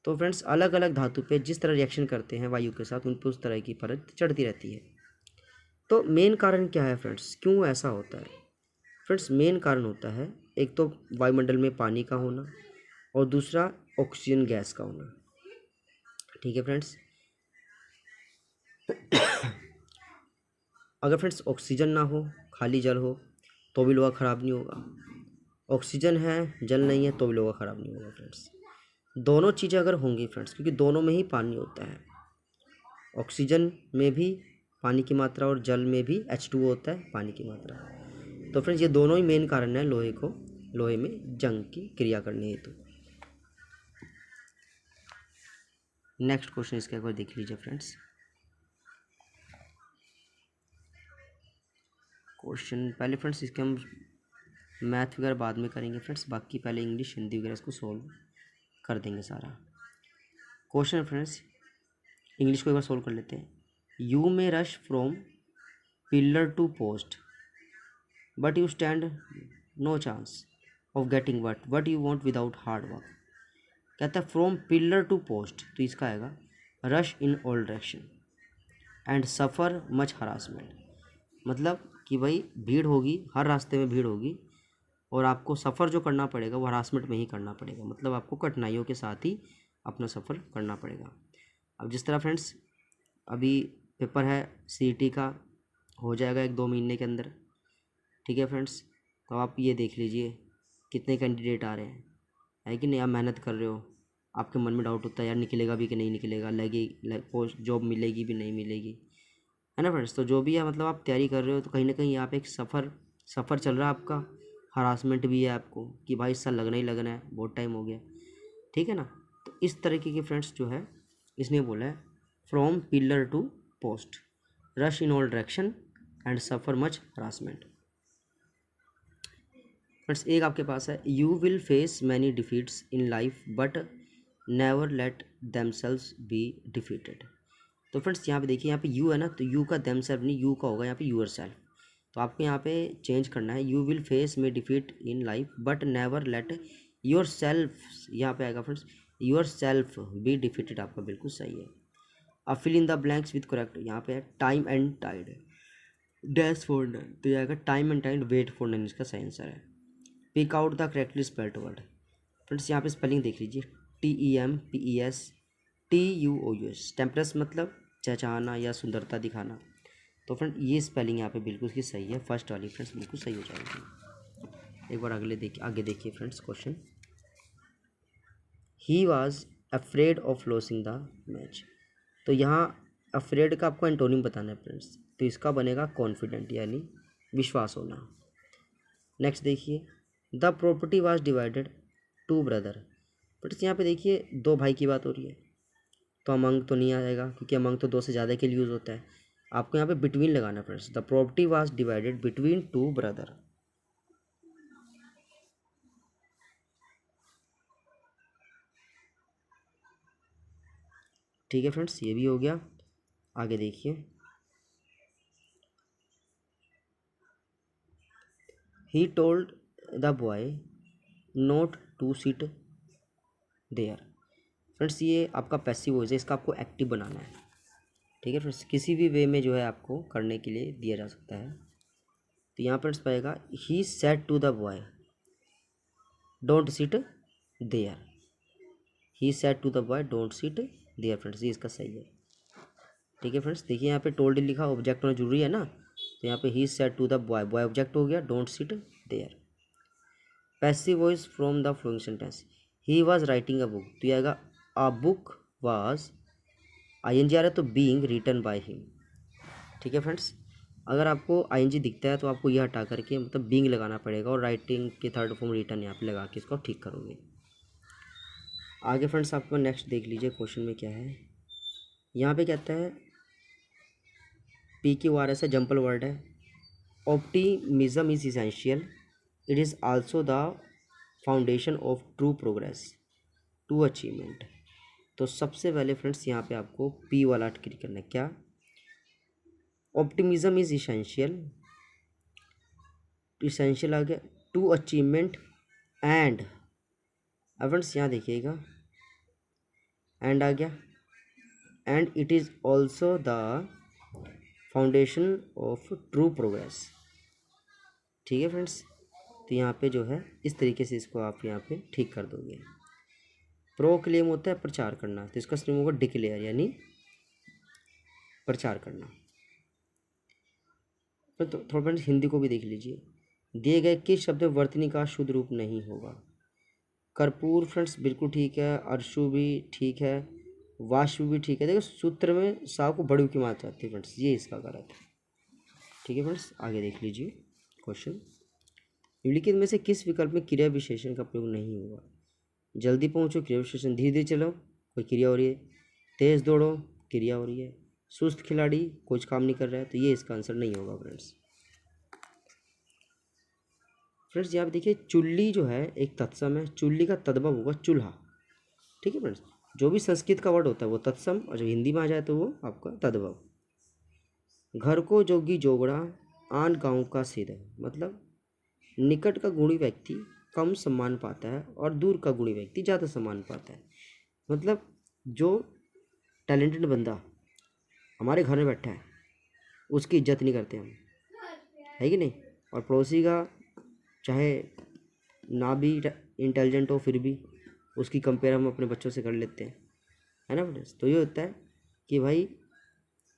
S1: तो फ्रेंड्स अलग अलग धातु पे जिस तरह रिएक्शन करते हैं वायु के साथ, उन पे उस तरह की परत चढ़ती रहती है। तो मेन कारण क्या है फ्रेंड्स, क्यों ऐसा होता है फ्रेंड्स, मेन कारण होता है एक तो वायुमंडल में पानी का होना और दूसरा ऑक्सीजन गैस का होना, ठीक है फ्रेंड्स। अगर फ्रेंड्स ऑक्सीजन ना हो, खाली जल हो, तो भी लोहा ख़राब नहीं होगा। ऑक्सीजन है, जल नहीं है, तो भी लोहा ख़राब नहीं होगा फ्रेंड्स। दोनों चीज़ें अगर होंगी फ्रेंड्स, क्योंकि दोनों में ही पानी होता है, ऑक्सीजन में भी पानी की मात्रा और जल में भी H2O होता है, पानी की मात्रा। तो फ्रेंड्स ये दोनों ही मेन कारण है लोहे में जंग की क्रिया करने हेतु। नेक्स्ट क्वेश्चन इसका एक बार देख लीजिए फ्रेंड्स। क्वेश्चन पहले फ्रेंड्स इसके हम मैथ वगैरह बाद में करेंगे फ्रेंड्स, बाकी पहले इंग्लिश हिंदी वगैरह इसको सॉल्व कर देंगे सारा। क्वेश्चन फ्रेंड्स इंग्लिश को एक बार सॉल्व कर लेते हैं। You may rush from pillar to post but you stand no chance of getting what you want without hard work. कहता है फ्रॉम पिलर टू पोस्ट, तो इसका आएगा rush in all direction and suffer much harassment. मतलब कि भाई भीड़ होगी, हर रास्ते में भीड़ होगी और आपको सफ़र जो करना पड़ेगा वो हरासमेंट में ही करना पड़ेगा, मतलब आपको कठिनाइयों के साथ ही अपना सफ़र करना पड़ेगा। अब जिस तरह फ्रेंड्स अभी पेपर है CET का, हो जाएगा 1-2 महीने के अंदर, ठीक है फ्रेंड्स। तो आप ये देख लीजिए कितने कैंडिडेट आ रहे हैं, है कि नहीं। आप मेहनत कर रहे हो, आपके मन में डाउट होता है यार निकलेगा भी कि नहीं निकलेगा, पोस्ट जॉब मिलेगी भी नहीं मिलेगी, है ना फ्रेंड्स। तो जो भी है मतलब आप तैयारी कर रहे हो, तो कहीं ना कहीं यहाँ पे एक सफ़र चल रहा है आपका, हरासमेंट भी है आपको कि भाई इससा लगना ही लगना है, बहुत टाइम हो गया, ठीक है ना। तो इस तरीके की फ्रेंड्स जो है इसने बोला है from pillar to post, rush in all direction and suffer much harassment. Friends एक आपके पास है you will face many defeats in life but never let themselves be defeated. तो फ्रेंड्स यहाँ पे देखिए, यहाँ पे यू है ना, तो यू का देमसेल्फ नहीं, यू का होगा यहाँ पे यूर सेल्फ। तो आपको यहाँ पे चेंज करना है, you will face may defeat in life but never let your self, यहाँ पे आएगा friends your self be defeated. आपका बिल्कुल सही है। अब fill in the blanks with correct, यहाँ पे है time and tide dash for none, तो ये आएगा time and tide wait for none, इसका सही आंसर है। Pick out the correctly spelled word. Friends यहाँ पे स्पेलिंग देख लीजिए, TEMPES टेम्परस मतलब चहचहाना या सुंदरता दिखाना। तो फ्रेंड ये स्पेलिंग यहाँ पे बिल्कुल की सही है, फर्स्ट वाली फ्रेंड्स बिल्कुल सही हो जाएगी। एक बार आगे देखिए friends question. He was afraid of losing the match. तो यहाँ अफ्रेड का आपको एंटोनिम बताना है फ्रेंड्स, तो इसका बनेगा कॉन्फिडेंट यानी विश्वास होना। नेक्स्ट देखिए, the property was divided to brother. But यहाँ पे देखिए 2 भाई की बात हो रही है, तो अमंग तो नहीं आएगा क्योंकि अमंग तो 2 से ज़्यादा के लिए यूज़ होता है। आपको यहाँ पे बिटवीन लगाना friends, the property was divided between 2 brother. ठीक है फ्रेंड्स, ये भी हो गया। आगे देखिए, he told the boy not to sit there. Friends ये आपका पैसिव वॉइस है, इसका आपको एक्टिव बनाना है, ठीक है फ्रेंड्स। किसी भी वे में जो है आपको करने के लिए दिया जा सकता है। तो यहाँ फ्रेंड्स पाएगा he said to the boy don't sit there, he said to the boy don't sit there. Friends ये इसका सही है, ठीक है फ्रेंड्स। देखिए यहाँ पे टोल्ड लिखा, ऑब्जेक्ट होना जरूरी है ना, तो यहाँ पे he said to the boy, boy object हो गया, don't sit there. Passive voice from the flowing sentence, he was writing a book, तो ये आएगा अ बुक वाज, ING आ रहा है तो बीइंग रिटन बाय हिम, ठीक है फ्रेंड्स। अगर आपको ING दिखता है तो आपको यह हटा करके मतलब बीइंग लगाना पड़ेगा और राइटिंग के थर्ड फॉर्म रिटन यहाँ पे लगा के इसको ठीक करोगे। आगे फ्रेंड्स आपको नेक्स्ट देख लीजिए क्वेश्चन में क्या है। यहाँ पे कहता है PQRS है, जंपल वर्ड है। Optimism is essential, it is also the foundation of true progress to achievement. तो सबसे पहले फ्रेंड्स यहाँ पे आपको P वाला क्लिक करना है। क्या? ऑप्टिमिज्म इज इसेंशियल आ गया, टू अचीवमेंट एंड, अब फ्रेंड्स यहाँ देखिएगा एंड आ गया, and it is also the foundation of true progress, ठीक है फ्रेंड्स। तो यहाँ पे जो है इस तरीके से इसको आप यहाँ पे ठीक कर दोगे। प्रोक्लेम होता है प्रचार करना, तो इसका स्ट्रीम होगा डिक्लेयर, यानी प्रचार करना। तो थोड़ा फ्रेंड्स हिंदी को भी देख लीजिए। दिए गए किस शब्द में वर्तनी का शुद्ध रूप नहीं होगा? कर्पूर फ्रेंड्स बिल्कुल ठीक है, अर्शु भी ठीक है, वाष्प भी ठीक है। देखो सूत्र में सा को बड़ी की मात्रा आती है फ्रेंड्स, ये इसका गलत है। ठीक है फ्रेंड्स, आगे देख लीजिए क्वेश्चन। निम्नलिखित में से किस विकल्प में क्रिया विशेषण का प्रयोग नहीं होगा? जल्दी पहुंचो, क्रिया विशेषण। धीरे धीरे चलो, कोई क्रिया हो रही है। तेज दौड़ो, क्रिया हो रही है। सुस्त खिलाड़ी, कुछ काम नहीं कर रहा है, तो ये इसका आंसर नहीं होगा फ्रेंड्स। फ्रेंड्स यहाँ पे देखिए चुल्ली जो है एक तत्सम है, चुल्ली का तद्भव होगा चूल्हा। ठीक है फ्रेंड्स, जो भी संस्कृत का वर्ड होता है वो तत्सम, और जब हिंदी में आ जाए तो वो आपका तद्भव। घर को जोगी जोगड़ा, आन गाँव का सीधा, मतलब निकट का गुणी व्यक्ति कम सम्मान पाता है और दूर का गुणी व्यक्ति ज़्यादा सम्मान पाता है। मतलब जो टैलेंटेड बंदा हमारे घर में बैठा है उसकी इज्जत नहीं करते हम, है कि नहीं? और पड़ोसी का चाहे ना भी इंटेलिजेंट हो फिर भी उसकी कंपेयर हम अपने बच्चों से कर लेते हैं, है ना फ्रेंड्स? तो ये होता है कि भाई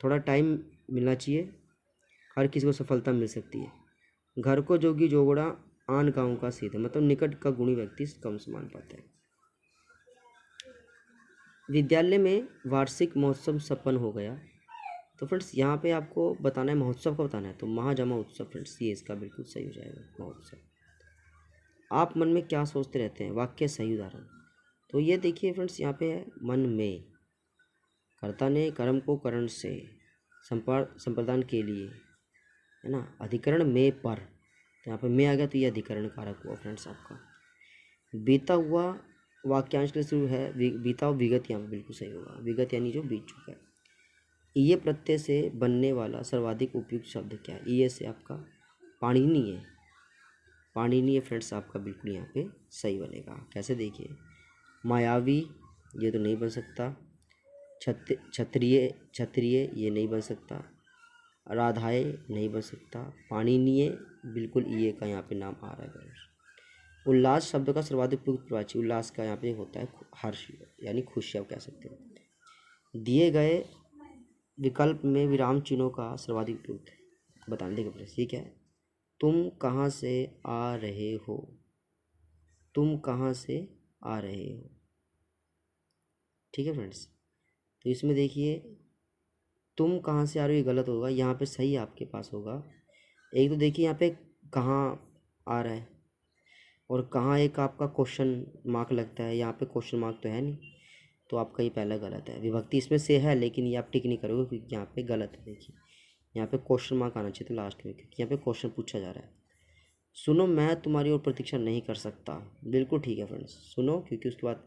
S1: थोड़ा टाइम मिलना चाहिए, हर किसी को सफलता मिल सकती है। घर को जोगी जोगड़ा, आन गाँव का सीधा, मतलब निकट का गुणी व्यक्ति कम सम्मान पाता है। विद्यालय में वार्षिक महोत्सव संपन्न हो गया, तो फ्रेंड्स यहाँ पे आपको बताना है महोत्सव का बताना है, तो महाजमा उत्सव फ्रेंड्स, ये इसका बिल्कुल सही हो जाएगा महोत्सव। आप मन में क्या सोचते रहते हैं? वाक्य सही उदाहरण। तो ये देखिए फ्रेंड्स यहाँ पे है मन में, कर्ता ने कर्म को करण से संप्रदान के लिए, है ना, अधिकरण में पर, तो यहाँ पे में आ गया तो ये अधिकरण कारक हुआ फ्रेंड्स आपका। बीता हुआ वाक्यांश के शुरू है बीता हुआ विगत, यहाँ पे बिल्कुल सही होगा, विगत यानी जो बीत चुका है। ये प्रत्यय से बनने वाला सर्वाधिक उपयुक्त शब्द क्या है? ये से आपका पाणिनि है, पाणिनि है फ्रेंड्स आपका बिल्कुल यहाँ पे सही बनेगा। कैसे देखिए, मायावी ये तो नहीं बन सकता, क्षत्रिय क्षत्रिय ये नहीं बन सकता, राधाए नहीं बन सकता, पाणिनीय बिल्कुल ये का यहाँ पे नाम आ रहा है। उल्लास शब्द का सर्वाधिक प्रयुक्त प्रवाची, उल्लास का यहाँ पे होता है हर्ष यानी खुशी, आप कह सकते हो। दिए गए विकल्प में विराम चिन्हों का सर्वाधिक प्रयुक्त बताने देगा प्रश्न, ये क्या है? तुम कहाँ से आ रहे हो, तुम कहाँ से आ रहे हो। ठीक है फ्रेंड्स, तो इसमें देखिए तुम कहाँ से आ रहे हो ये गलत होगा, यहाँ पे सही आपके पास होगा। एक तो देखिए यहाँ पे कहाँ आ रहा है और कहाँ एक आपका क्वेश्चन मार्क लगता है, यहाँ पे क्वेश्चन मार्क तो है नहीं, तो आपका ये पहला गलत है। विभक्ति इसमें से है लेकिन ये आप टिक नहीं करोगे क्योंकि यहाँ पे गलत है। देखिए यहाँ पे क्वेश्चन मार्क आना चाहिए था लास्ट में, क्योंकि यहाँ पे क्वेश्चन पूछा जा रहा है। सुनो मैं तुम्हारी और प्रतीक्षा नहीं कर सकता, बिल्कुल ठीक है फ्रेंड्स, सुनो, क्योंकि उसके बाद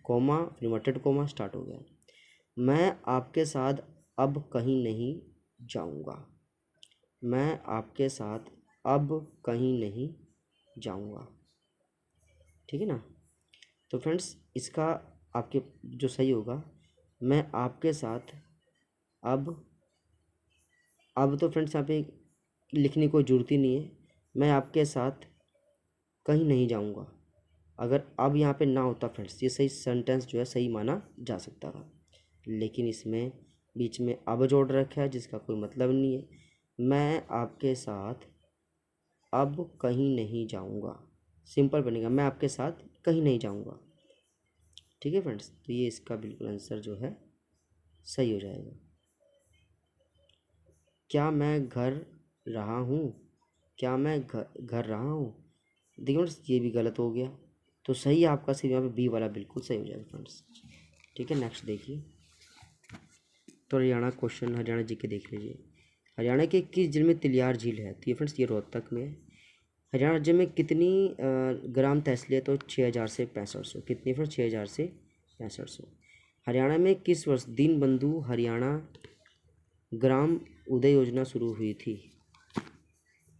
S1: कोमा फिर इन्वर्टेड कोमा स्टार्ट हो गया। मैं आपके साथ अब कहीं नहीं जाऊंगा, मैं आपके साथ अब कहीं नहीं जाऊंगा। ठीक है ना? तो फ्रेंड्स इसका आपके जो सही होगा, मैं आपके साथ अब तो फ्रेंड्स यहाँ पे लिखने की कोई ज़रूरत ही नहीं है, मैं आपके साथ कहीं नहीं जाऊंगा। अगर अब यहाँ पे ना होता फ्रेंड्स, ये सही सेंटेंस जो है सही माना जा सकता था, लेकिन इसमें बीच में अब जोड़ रखा है जिसका कोई मतलब नहीं है। मैं आपके साथ अब कहीं नहीं जाऊंगा, सिंपल बनेगा, मैं आपके साथ कहीं नहीं जाऊंगा। ठीक है फ्रेंड्स, तो ये इसका बिल्कुल आंसर जो है सही हो जाएगा। क्या मैं घर रहा हूँ, क्या मैं घर रहा हूँ, देखिए फ्रेंड्स ये भी गलत हो गया, तो सही आपका सिर्फ यहाँ पे बी वाला बिल्कुल सही हो जाएगा फ्रेंड्स। ठीक है, नेक्स्ट देखिए, तो हरियाणा क्वेश्चन हरियाणा जी के देख लीजिए। हरियाणा के किस जिले में तिलियार झील है? तो ये फ्रेंड्स ये रोहतक में है। हरियाणा राज्य में कितनी ग्राम तहसील है? तो 6000 से 6500। कितनी फ्रेंड्स? 6000 से 6500। हरियाणा में किस वर्ष दीनबंधु हरियाणा ग्राम उदय योजना शुरू हुई थी?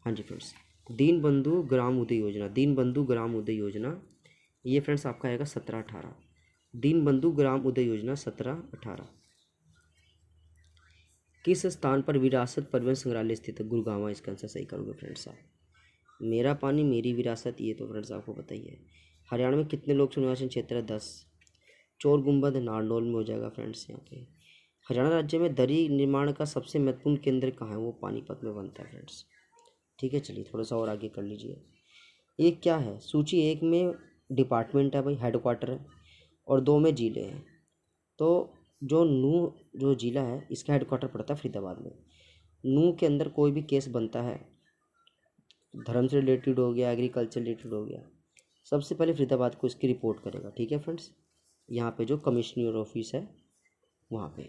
S1: हाँ जी फ्रेंड्स, दीनबंधु ग्राम उदय योजना, दीनबंधु ग्राम उदय योजना, ये फ्रेंड्स आपका आएगा 17-18। दीनबंधु ग्राम उदय योजना 17-18। किस स्थान पर विरासत परिवहन संग्रहालय स्थित है? गुड़गांव, इसका आंसर सही करोगे फ्रेंड्स आप। मेरा पानी मेरी विरासत, ये तो फ्रेंड्स आपको पता ही है। हरियाणा में कितने लोक निर्वाचन क्षेत्र है? 10। चोर गुम्बद नारनौल में हो जाएगा फ्रेंड्स यहाँ पे। हरियाणा राज्य में दरी निर्माण का सबसे महत्वपूर्ण केंद्र कहाँ है? वो पानीपत में बनता है फ्रेंड्स। ठीक है, चलिए थोड़ा सा और आगे कर लीजिए। ये क्या है? सूची 1 में डिपार्टमेंट है भाई, हेडक्वार्टर है, और 2 में जिले हैं। तो जो जिला है इसका हेडक्वार्टर पड़ता है फरीदाबाद में। नूह के अंदर कोई भी केस बनता है, धर्म से रिलेटेड हो गया, एग्रीकल्चर रिलेटेड हो गया, सबसे पहले फरीदाबाद को इसकी रिपोर्ट करेगा। ठीक है फ्रेंड्स, यहाँ पे जो कमिश्नर ऑफिस है वहाँ पे।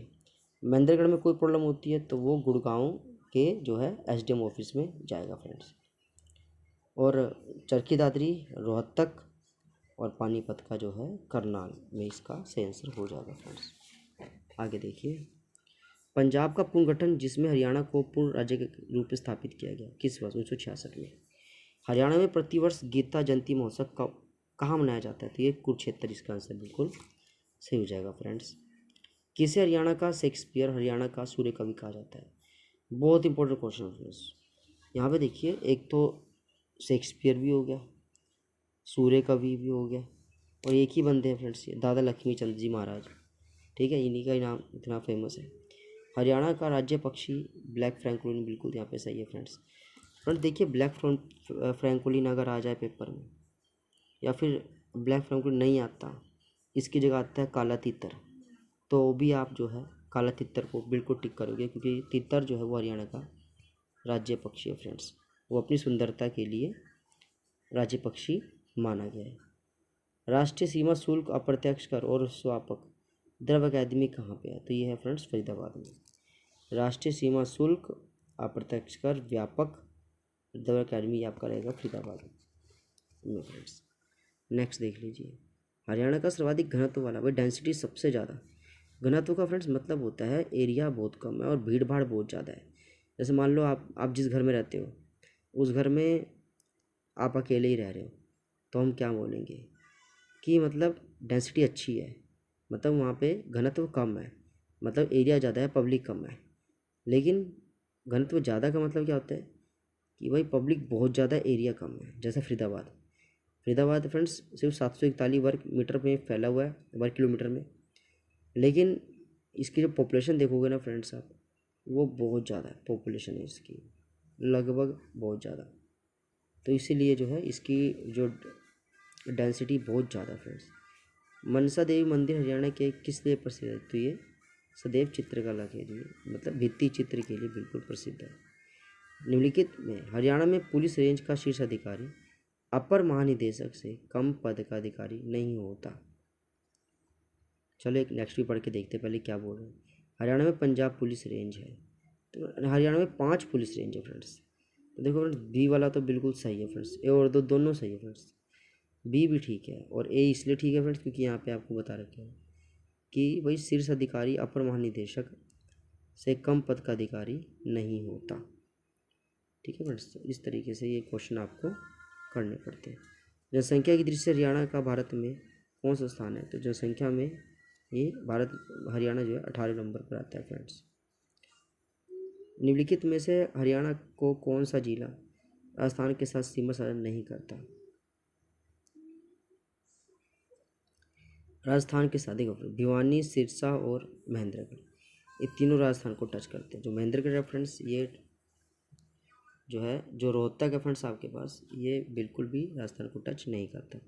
S1: महेंद्रगढ़ में कोई प्रॉब्लम होती है तो वो गुड़गांव के जो है एसडीएम ऑफिस में जाएगा फ्रेंड्स। और चरखी दादरी, रोहतक और पानीपत का जो है करनाल में इसका सही आंसर हो जाएगा फ्रेंड्स। आगे देखिए, पंजाब का पुनर्गठन जिसमें हरियाणा को पूर्ण राज्य के रूप में स्थापित किया गया, किस वर्ष? 1966 में। हरियाणा में प्रतिवर्ष गीता जयंती महोत्सव कहाँ मनाया जाता है? तो ये कुरुक्षेत्र इसका आंसर बिल्कुल सही हो जाएगा फ्रेंड्स। किसे हरियाणा का शेक्सपियर, हरियाणा का सूर्य कवि कहा जाता है? बहुत इंपॉर्टेंट क्वेश्चन है फ्रेंड्स। यहाँ पे देखिए, एक तो शेक्सपियर भी हो गया, सूर्य कवि भी हो गया, और एक ही बंदे हैं फ्रेंड्स, ये दादा लक्ष्मी चंद जी महाराज। ठीक है, इन्हीं का इनाम इतना फेमस है। हरियाणा का राज्य पक्षी ब्लैक फ्रैंकोलिन, बिल्कुल यहाँ पे सही है फ्रेंड्स। फ्रेंड्स देखिए, ब्लैक फ्रैंकोलिन अगर आ जाए पेपर में, या फिर ब्लैक फ्रैंकोलिन नहीं आता, इसकी जगह आता है काला तीतर, तो भी आप जो है काला तितर को बिल्कुल टिक करोगे, क्योंकि तितर जो है वो हरियाणा का राज्य पक्षी है फ्रेंड्स। वो अपनी सुंदरता के लिए राज्य पक्षी माना गया है। राष्ट्रीय सीमा शुल्क, अप्रत्यक्ष कर और स्वापक द्रव अकादमी कहाँ पे है? तो ये है फ्रेंड्स फरीदाबाद में। राष्ट्रीय सीमा शुल्क, अप्रत्यक्ष कर, व्यापक द्रव अकादमी आपका रहेगा फरीदाबाद में फ्रेंड्स। नेक्स्ट देख लीजिए, हरियाणा का सर्वाधिक घनत्व वाला, भाई डेंसिटी सबसे ज़्यादा। घनत्व का फ्रेंड्स मतलब होता है एरिया बहुत कम है और भीड़ भाड़ बहुत ज़्यादा है। जैसे मान लो आप जिस घर में रहते हो उस घर में आप अकेले ही रह रहे हो, तो हम क्या बोलेंगे कि मतलब डेंसिटी अच्छी है, मतलब वहाँ पे घनत्व कम है, मतलब एरिया ज़्यादा है, पब्लिक कम है। लेकिन घनत्व ज़्यादा का मतलब क्या होता है कि भाई पब्लिक बहुत ज़्यादा, एरिया कम है। जैसे फरीदाबाद फ्रेंड्स सिर्फ 741 वर्ग मीटर में फैला हुआ है, वर्ग किलोमीटर में, लेकिन इसकी जो पॉपुलेशन देखोगे ना फ्रेंड्स आप, वो बहुत ज़्यादा है, पॉपुलेशन है इसकी लगभग बहुत ज़्यादा। तो इसीलिए जो है इसकी जो डेंसिटी बहुत ज़्यादा है फ्रेंड्स। मनसा देवी मंदिर हरियाणा के किस लिए प्रसिद्ध है? तो ये सदैव चित्रकला के लिए, मतलब भित्ति चित्र के लिए बिल्कुल प्रसिद्ध है। निम्नलिखित में हरियाणा में पुलिस रेंज का शीर्ष अधिकारी अपर महानिदेशक से कम पद का अधिकारी नहीं होता। चलो एक नेक्स्ट भी पढ़ के देखते हैं, पहले क्या बोल रहे हैं। हरियाणा में पंजाब पुलिस रेंज है, तो हरियाणा में 5 पुलिस रेंज है फ्रेंड्स। तो देखो फ्रेंड्स, बी वाला तो बिल्कुल सही है फ्रेंड्स, ए और दो दोनों सही है फ्रेंड्स। बी भी ठीक है और ए इसलिए ठीक है फ्रेंड्स क्योंकि यहाँ पे आपको बता रखे हैं कि भाई शीर्ष अधिकारी अपर महानिदेशक से कम पद का अधिकारी नहीं होता। ठीक है फ्रेंड्स, तो इस तरीके से ये क्वेश्चन आपको करने पड़ते हैं। जनसंख्या की दृष्टि से हरियाणा का भारत में कौन सा स्थान है? तो जनसंख्या में ये हरियाणा जो है 18 नंबर पर आता है फ्रेंड्स। निम्नलिखित में से हरियाणा को कौन सा जिला राजस्थान के साथ सीमा साझा नहीं करता? राजस्थान के साथ देखो, भिवानी, सिरसा और महेंद्रगढ़, ये तीनों राजस्थान को टच करते हैं। जो महेंद्रगढ़ है फ्रेंड्स, ये जो है जो रोहतक है फ्रेंड्स आपके पास, ये बिल्कुल भी राजस्थान को टच नहीं करता।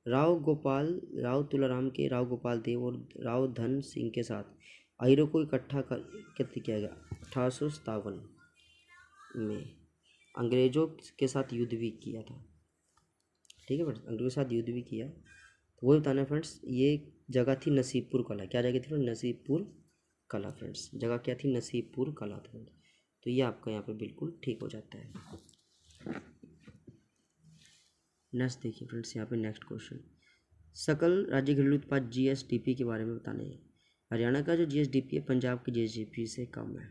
S1: राव तुलाराम के राव गोपाल देव और राव धन सिंह के साथ अहीरों को इकट्ठा एकत्र किया गया 1857 में। अंग्रेजों के साथ युद्ध भी किया था। ठीक है फ्रेंड्स, अंग्रेजों के साथ युद्ध भी किया। तो वही बताना है फ्रेंड्स, ये जगह थी नसीबपुर कला। क्या जगह थी फ्रेंड्स? नसीबपुर कला फ्रेंड्स। जगह क्या थी? नसीबपुर कला फ्रेंड्स। तो ये आपका यहाँ पे बिल्कुल ठीक हो जाता है। नेक्स्ट देखिए फ्रेंड्स, यहाँ पे नेक्स्ट क्वेश्चन, सकल राज्य घरेलू उत्पाद जीएसडीपी के बारे में बताने हैं। हरियाणा का जो जीएसडीपी है पंजाब की जीएसडीपी से कम है।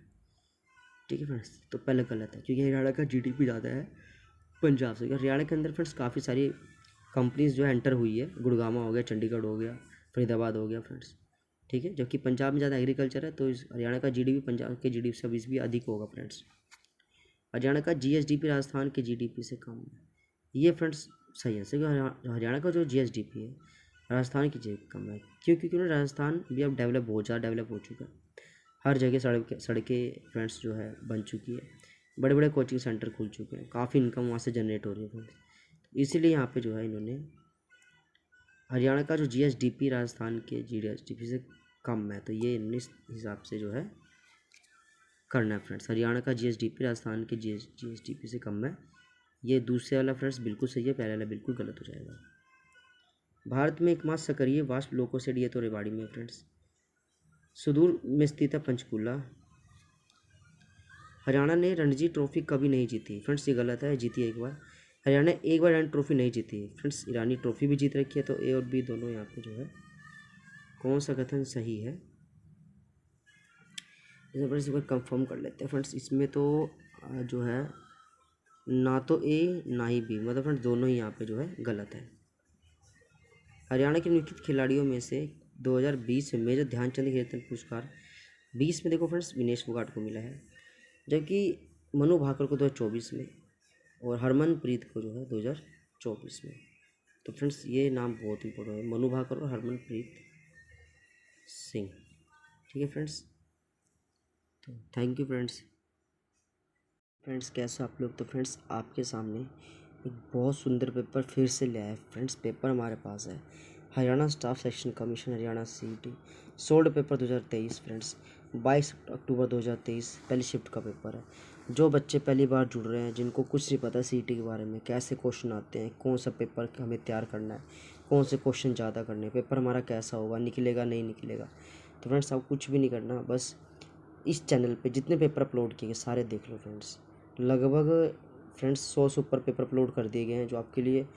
S1: ठीक है फ्रेंड्स, तो पहले गलत है क्योंकि हरियाणा का जीडीपी ज़्यादा है पंजाब से। हरियाणा के अंदर फ्रेंड्स काफ़ी सारी कंपनीज जो है एंटर हुई है, गुड़गांव हो गया, चंडीगढ़ हो गया, फरीदाबाद हो गया फ्रेंड्स। ठीक है, जबकि पंजाब में ज़्यादा एग्रीकल्चर है, तो इस हरियाणा का जीडीपी पंजाब के जीडीपी से 20 भी अधिक होगा फ्रेंड्स। हरियाणा का जीएसडीपी राजस्थान के जीडीपी से कम है, ये फ्रेंड्स सही है। सही, हरियाणा का जो जीएसडीपी है राजस्थान की जीडीपी कम है। क्यों? क्योंकि राजस्थान भी अब बहुत ज़्यादा डेवलप हो चुका है। हर जगह सड़कें फ्रेंड्स जो है बन चुकी है, बड़े बड़े कोचिंग सेंटर खुल चुके हैं, काफ़ी इनकम वहाँ से जनरेट हो रही है फ्रेंड्स। इसीलिए यहाँ पे जो है इन्होंने हरियाणा का जो जीएसडीपी राजस्थान के जीएसडीपी से कम है, तो ये इन्होंने इस हिसाब से जो है करना है फ्रेंड्स। हरियाणा का जीएसडीपी राजस्थान के जीएसडीपी से कम है, ये दूसरे वाला फ्रेंड्स बिल्कुल सही है, पहले वाला बिल्कुल गलत हो जाएगा। भारत में एकमात्र सक्रिय वाष्प लोकोसेड ये तो रेवाड़ी में फ्रेंड्स। सुदूर में स्थित है पंचकूला। हरियाणा ने रणजी ट्रॉफी कभी नहीं जीती फ्रेंड्स, ये गलत है, जीती है एक बार। हरियाणा ने एक बार रणजी ट्रॉफी नहीं जीती फ्रेंड्स, ईरानी ट्रॉफी भी जीत रखी है। तो ए और बी दोनों यहाँ पे जो है कौन सा कथन सही है, इसे फ्रेंड्स एक बार कंफर्म कर लेते हैं फ्रेंड्स। इसमें तो जो है ना तो ए ना ही बी, मतलब फ्रेंड्स दोनों ही यहाँ पे जो है गलत है। हरियाणा के निम्नलिखित खिलाड़ियों में से 2020 में मेजर ध्यानचंद खेल रत्न पुरस्कार 20 में देखो फ्रेंड्स विनेश फोगाट को मिला है, जबकि मनु भाकर को 2024 में और हरमनप्रीत को जो है 2024 में। तो फ्रेंड्स ये नाम बहुत इंपॉर्टेंट है, मनु भाकर और हरमनप्रीत सिंह। ठीक है फ्रेंड्स, तो थैंक यू फ्रेंड्स। कैसे आप लोग? तो फ्रेंड्स आपके सामने एक बहुत सुंदर पेपर फिर से ले आए फ्रेंड्स। पेपर हमारे पास है Haryana staff selection commission Haryana CET solved paper 2023 friends. 22 अक्टूबर 2023 पहली शिफ्ट का पेपर है। जो बच्चे पहली बार जुड़ रहे हैं, जिनको कुछ नहीं पता सीईटी के बारे में, कैसे क्वेश्चन आते हैं, कौन सा पेपर हमें तैयार करना है, कौन से क्वेश्चन ज़्यादा करने हैं, पेपर हमारा कैसा होगा, निकलेगा नहीं निकलेगा, तो फ्रेंड्स आप कुछ भी नहीं करना, बस इस चैनल पे जितने पेपर अपलोड किए गए सारे देख लो फ्रेंड्स। लगभग फ्रेंड्स 100 से ऊपर पेपर अपलोड कर दिए गए हैं, जो आपके लिए